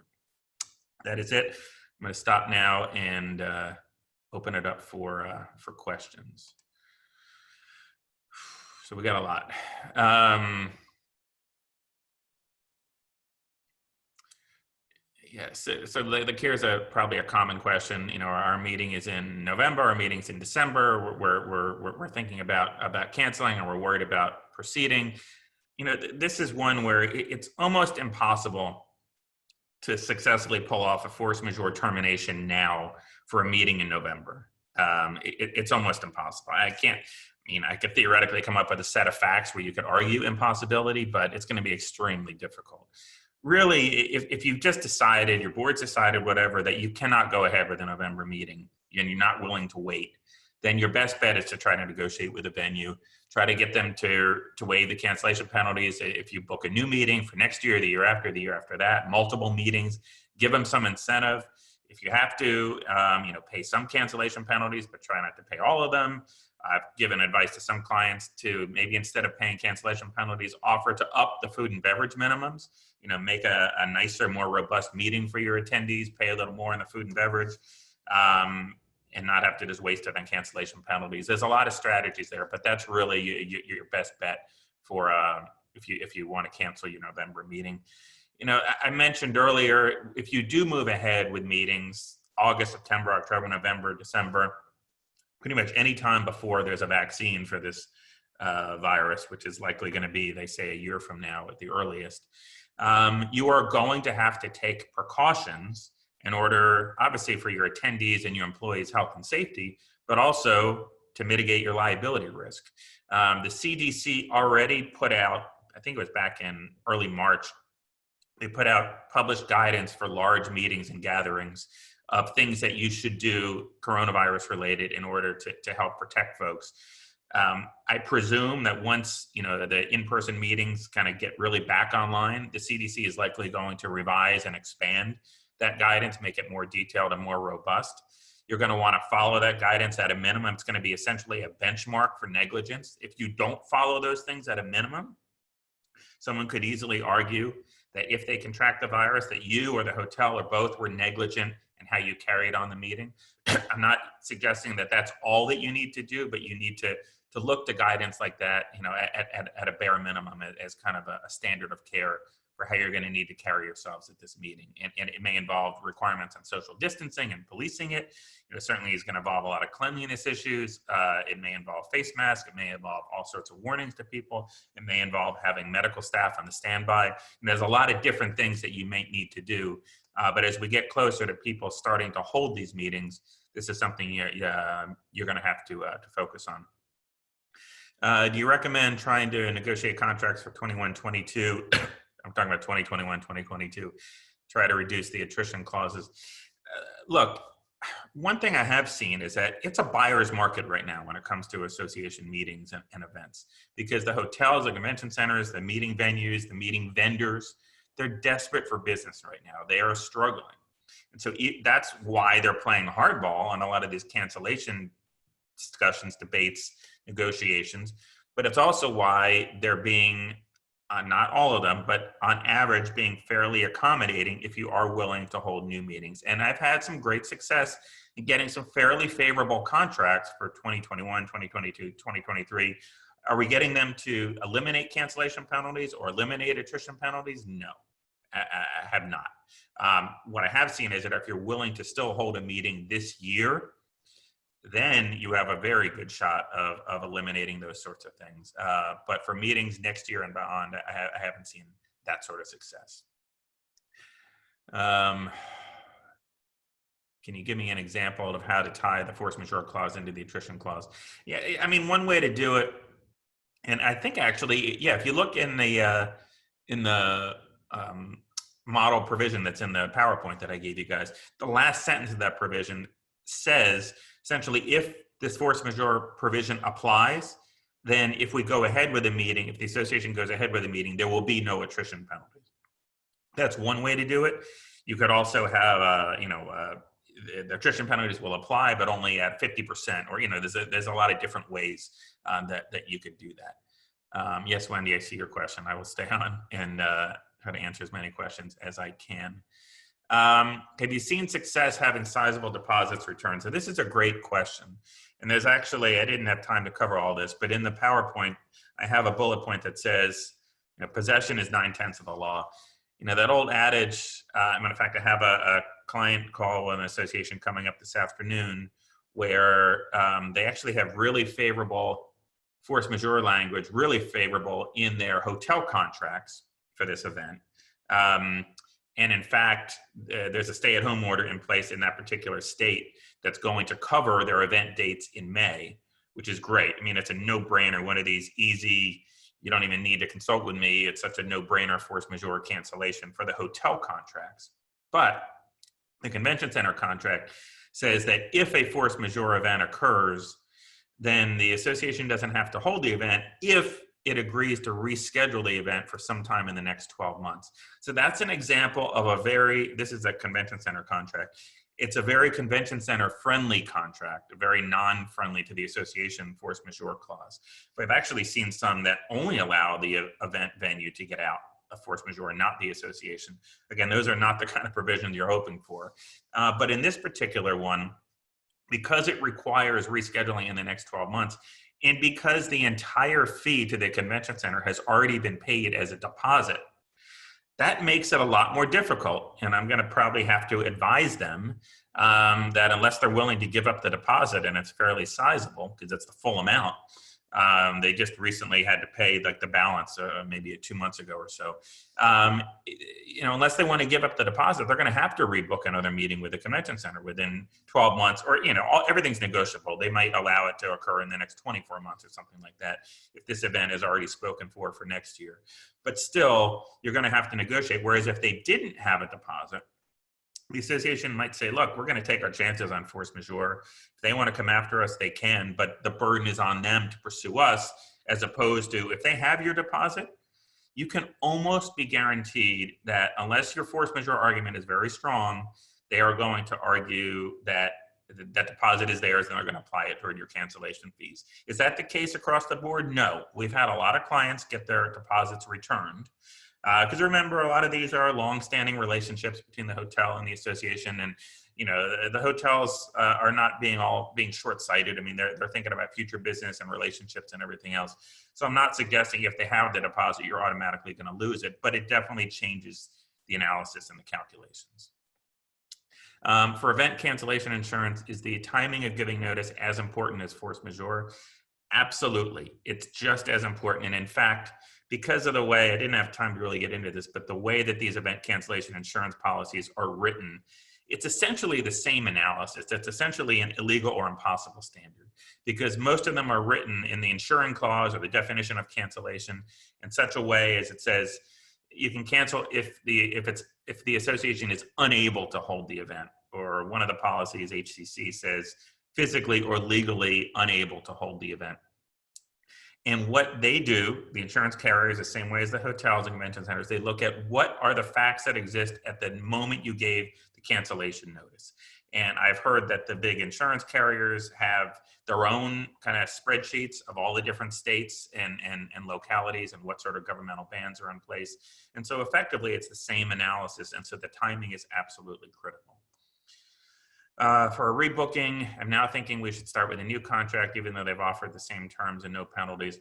S2: That is it. I'm going to stop now and open it up for questions. So we got a lot. Yes, so the CARES are probably a common question. Our meeting is in November, our meeting's in December. We're thinking about canceling, and we're worried about proceeding. This is one where it's almost impossible to successfully pull off a force majeure termination now for a meeting in November. It's almost impossible. I could theoretically come up with a set of facts where you could argue impossibility, but it's going to be extremely difficult. Really, if you've just decided, your board's decided, whatever, that you cannot go ahead with a November meeting and you're not willing to wait, then your best bet is to try to negotiate with the venue, try to get them to waive the cancellation penalties. If you book a new meeting for next year, the year after that, multiple meetings, give them some incentive. If you have to, pay some cancellation penalties, but try not to pay all of them. I've given advice to some clients to maybe, instead of paying cancellation penalties, offer to up the food and beverage minimums, make a nicer, more robust meeting for your attendees, pay a little more in the food and beverage, and not have to just waste it on cancellation penalties. There's a lot of strategies there, but that's really your best bet for if you want to cancel your November meeting. I mentioned earlier, if you do move ahead with meetings, August, September, October, November, December, pretty much any time before there's a vaccine for this virus, which is likely going to be, they say, a year from now at the earliest, you are going to have to take precautions in order, obviously, for your attendees and your employees' health and safety, but also to mitigate your liability risk. The CDC already put out, I think it was back in early March, they put out published guidance for large meetings and gatherings of things that you should do coronavirus related in order to help protect folks. I presume that once the in-person meetings kind of get really back online, the CDC is likely going to revise and expand that guidance, make it more detailed and more robust. You're going to want to follow that guidance at a minimum. It's going to be essentially a benchmark for negligence. If you don't follow those things at a minimum, someone could easily argue that if they contract the virus, that you or the hotel or both were negligent in how you carried on the meeting. I'm not suggesting that that's all that you need to do, but you need to look to guidance like that, at a bare minimum as kind of a standard of care for how you're going to need to carry yourselves at this meeting. And it may involve requirements on social distancing and policing it. Certainly is going to involve a lot of cleanliness issues. It may involve face masks. It may involve all sorts of warnings to people. It may involve having medical staff on the standby. And there's a lot of different things that you may need to do. But as we get closer to people starting to hold these meetings, this is something you're going to have to focus on. Do you recommend trying to negotiate contracts for 21, 22? I'm talking about 2021, 2022. Try to reduce the attrition clauses. Look, one thing I have seen is that it's a buyer's market right now when it comes to association meetings and events, because the hotels, the convention centers, the meeting venues, the meeting vendors, they're desperate for business right now. They are struggling. And so that's why they're playing hardball on a lot of these cancellation discussions, debates, negotiations. But it's also why they're being, not all of them, but on average, being fairly accommodating if you are willing to hold new meetings. And I've had some great success in getting some fairly favorable contracts for 2021, 2022, 2023. Are we getting them to eliminate cancellation penalties or eliminate attrition penalties? No, I have not. What I have seen is that if you're willing to still hold a meeting this year, then you have a very good shot of eliminating those sorts of things. But for meetings next year and beyond, I haven't seen that sort of success. Can you give me an example of how to tie the force majeure clause into the attrition clause? Yeah, I mean, one way to do it, and I think actually, yeah, if you look in the model provision that's in the PowerPoint that I gave you guys, the last sentence of that provision says, essentially, if this force majeure provision applies, then if we go ahead with a meeting, if the association goes ahead with a meeting, there will be no attrition penalties. That's one way to do it. You could also have, the attrition penalties will apply, but only at 50%, or, there's a lot of different ways that you could do that. Yes, Wendy, I see your question. I will stay on and try to answer as many questions as I can. Have you seen success having sizable deposits returned? So this is a great question. And there's actually, I didn't have time to cover all this, but in the PowerPoint, I have a bullet point that says, possession is 9/10 of the law. That old adage, matter of fact, I have a client call an association coming up this afternoon where they actually have really favorable force majeure language, really favorable in their hotel contracts for this event. And in fact, there's a stay-at-home order in place in that particular state that's going to cover their event dates in May, which is great. I mean, it's a no-brainer, one of these easy, you don't even need to consult with me. It's such a no-brainer force majeure cancellation for the hotel contracts. But the convention center contract says that if a force majeure event occurs, then the association doesn't have to hold the event if it agrees to reschedule the event for some time in the next 12 months. So that's an example of this is a convention center contract. It's a very convention center friendly contract, very non-friendly to the association force majeure clause. But I've actually seen some that only allow the event venue to get out of force majeure, not the association. Again, those are not the kind of provisions you're hoping for. But in this particular one, because it requires rescheduling in the next 12 months, and because the entire fee to the convention center has already been paid as a deposit, that makes it a lot more difficult. And I'm going to probably have to advise them that unless they're willing to give up the deposit, and it's fairly sizable because it's the full amount, they just recently had to pay like the balance maybe 2 months ago or so. Unless they want to give up the deposit, they're going to have to rebook another meeting with the convention center within 12 months, or everything's negotiable. They might allow it to occur in the next 24 months or something like that if this event is already spoken for next year. But still, you're going to have to negotiate. Whereas if they didn't have a deposit, the association might say, look, we're going to take our chances on force majeure. If they want to come after us, they can, but the burden is on them to pursue us, as opposed to if they have your deposit, you can almost be guaranteed that unless your force majeure argument is very strong, they are going to argue that that deposit is theirs and they're going to apply it toward your cancellation fees. Is that the case across the board? No. We've had a lot of clients get their deposits returned. Because remember, a lot of these are long-standing relationships between the hotel and the association, and the hotels are not being short-sighted. I mean, they're thinking about future business and relationships and everything else. So I'm not suggesting if they have the deposit, you're automatically going to lose it, but it definitely changes the analysis and the calculations. For event cancellation insurance, is the timing of giving notice as important as force majeure? Absolutely, it's just as important, and in fact, because of the way, I didn't have time to really get into this, but the way that these event cancellation insurance policies are written, it's essentially the same analysis. It's essentially an illegal or impossible standard, because most of them are written in the insuring clause or the definition of cancellation in such a way as it says you can cancel if the association is unable to hold the event, or one of the policies, HCC, says physically or legally unable to hold the event. And what they do, the insurance carriers, the same way as the hotels and convention centers, they look at what are the facts that exist at the moment you gave the cancellation notice. And I've heard that the big insurance carriers have their own kind of spreadsheets of all the different states and localities and what sort of governmental bans are in place. And so effectively, it's the same analysis. And so the timing is absolutely critical. For a rebooking, I'm now thinking we should start with a new contract, even though they've offered the same terms and no penalties.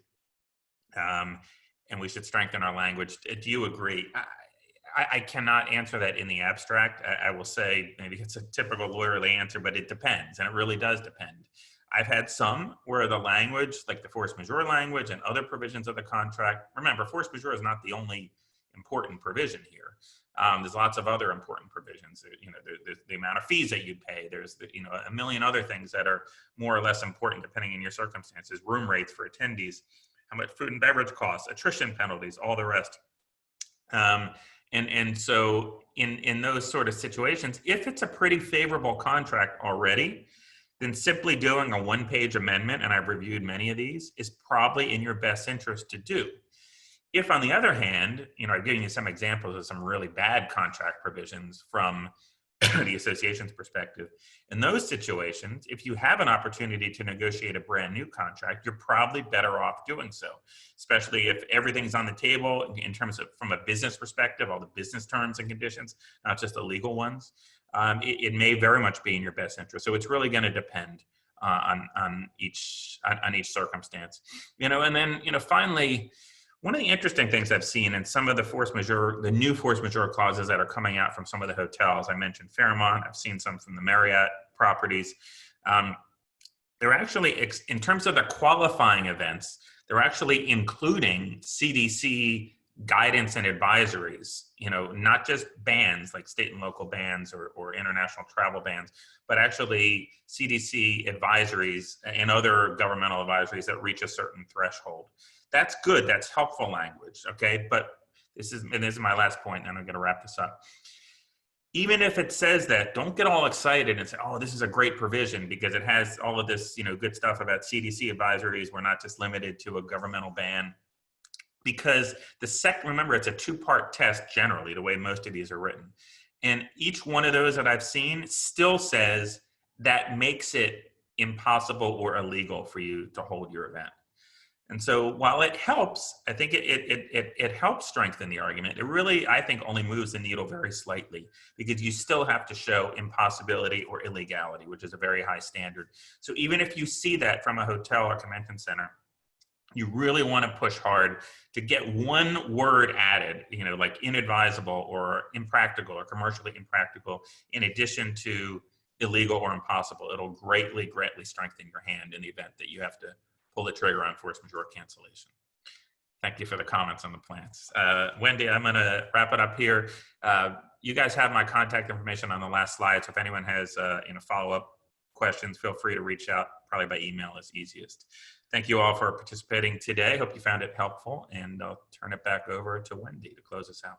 S2: And we should strengthen our language. Do you agree? I cannot answer that in the abstract. I will say maybe it's a typical lawyerly answer, but it depends, and it really does depend. I've had some where the language, like the force majeure language and other provisions of the contract, remember, force majeure is not the only important provision here. There's lots of other important provisions. There's the amount of fees that you pay. There's a million other things that are more or less important depending on your circumstances. Room rates for attendees, how much food and beverage costs, attrition penalties, all the rest. And so in those sort of situations, if it's a pretty favorable contract already, then simply doing a one-page amendment, and I've reviewed many of these, is probably in your best interest to do. If, on the other hand, I've given you some examples of some really bad contract provisions from the association's perspective. In those situations, if you have an opportunity to negotiate a brand new contract, you're probably better off doing so, especially if everything's on the table in terms of, from a business perspective, all the business terms and conditions, not just the legal ones. It may very much be in your best interest. So it's really going to depend on each circumstance. And then, finally, one of the interesting things I've seen in some of the new force majeure clauses that are coming out from some of the hotels, I mentioned Fairmont, I've seen some from the Marriott properties. They're actually, in terms of the qualifying events, they're actually including CDC guidance and advisories, not just bans like state and local bans or international travel bans, but actually CDC advisories and other governmental advisories that reach a certain threshold. That's good. That's helpful language. Okay. But this is my last point, and I'm going to wrap this up. Even if it says that, don't get all excited and say, oh, this is a great provision because it has all of this, good stuff about CDC advisories. We're not just limited to a governmental ban. Because remember, it's a two-part test generally, the way most of these are written. And each one of those that I've seen still says that makes it impossible or illegal for you to hold your event. And so while it helps, I think it helps strengthen the argument. It really, I think, only moves the needle very slightly because you still have to show impossibility or illegality, which is a very high standard. So even if you see that from a hotel or convention center, you really want to push hard to get one word added, like inadvisable or impractical or commercially impractical, in addition to illegal or impossible. It'll greatly strengthen your hand in the event that you have to pull the trigger on force majeure cancellation. Thank you for the comments on the plans. Wendy, I'm going to wrap it up here. You guys have my contact information on the last slide, so if anyone has follow-up questions, feel free to reach out. Probably by email is easiest. Thank you all for participating today. Hope you found it helpful, and I'll turn it back over to Wendy to close us out.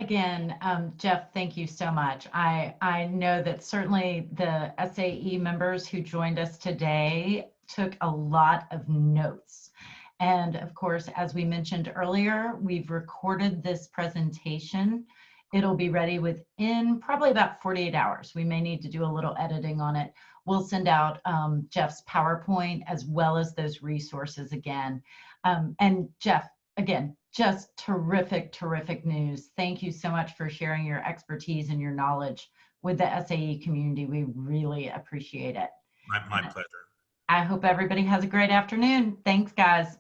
S1: Again, Jeff, thank you so much. I know that certainly the SAE members who joined us today took a lot of notes. And of course, as we mentioned earlier, we've recorded this presentation. It'll be ready within probably about 48 hours. We may need to do a little editing on it. We'll send out Jeff's PowerPoint as well as those resources again. And Jeff, again, just terrific news. Thank you so much for sharing your expertise and your knowledge with the SAE community. We really appreciate it.
S2: My pleasure.
S1: I hope everybody has a great afternoon. Thanks, guys.